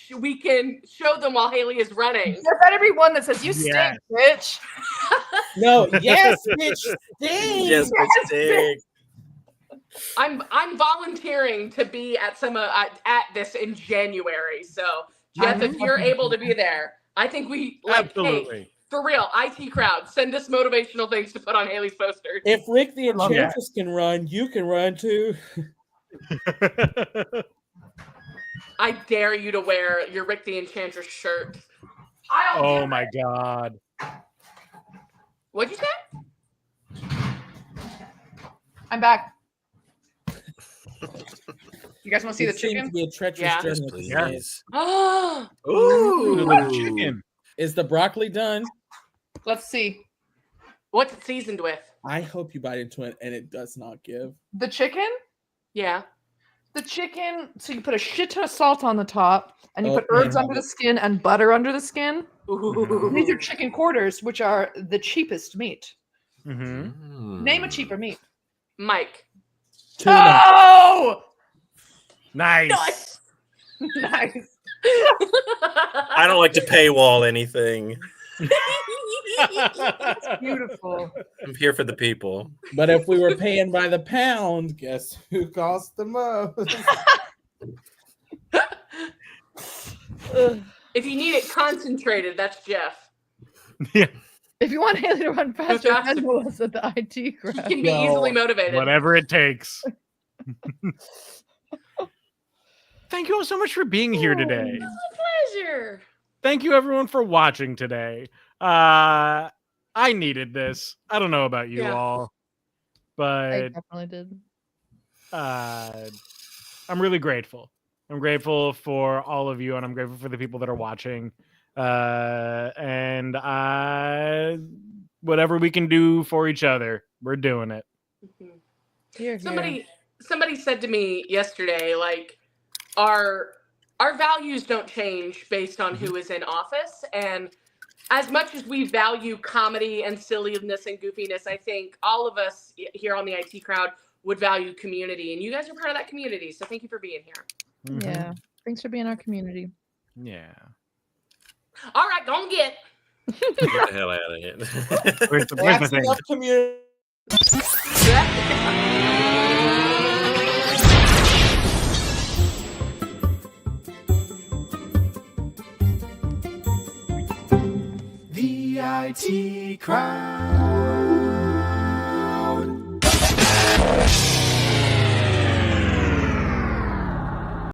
show them while Haley is running. There better be one that says "You stink, Yes. bitch." No. Yes, bitch. Stink. Yes, mistake. I'm volunteering to be at some at this in January. So Jeff, if you're able to be there, I think we like. Hey, Absolutely. For real, IT crowd, send us motivational things to put on Haley's posters. If Rick the love that. Enchantress can run, you can run too. I dare you to wear your Rick the Enchantress shirt. Oh my god. What'd you say? I'm back. You guys want to see the It seems chicken? to be a treacherous Yeah. journey. Please. Oh, Ooh, little Ooh. chicken. Is the broccoli done? Let's see. what's it seasoned with? I hope you bite into it and it does not give. The chicken? Yeah. The chicken, so you put a shit ton of salt on the top, and you Oh, put herbs man. under the skin and butter under the skin. Ooh. These are chicken quarters, which are the cheapest meat. Mm-hmm. Name a cheaper meat. Mike. Tuna. Oh! Nice. Nice. I don't like to paywall anything. Beautiful. I'm here for the people. But if we were paying by the pound, guess who cost the most? If you need it concentrated, that's Jeff. If you want Haley to run faster, faster. Edward us at the IT He crowd. can be Well, easily motivated. Whatever it takes. Thank you all so much for being here today. Pleasure. Thank you everyone for watching today. I needed this. I don't know about you Yeah. all, I but definitely did. I'm really grateful. I'm grateful for all of you, and I'm grateful for the people that are watching. And whatever we can do for each other, we're doing it. Here, Somebody said to me yesterday, like, our values don't change based on who is in office. And as much as we value comedy and silliness and goofiness, I think all of us here on the IT crowd would value community. And you guys are part of that community. So thank you for being here. Yeah. Thanks for being our community. Yeah. All right, go and get. Get the hell out of here. Where's the That's thing? enough community. The IT Crowd.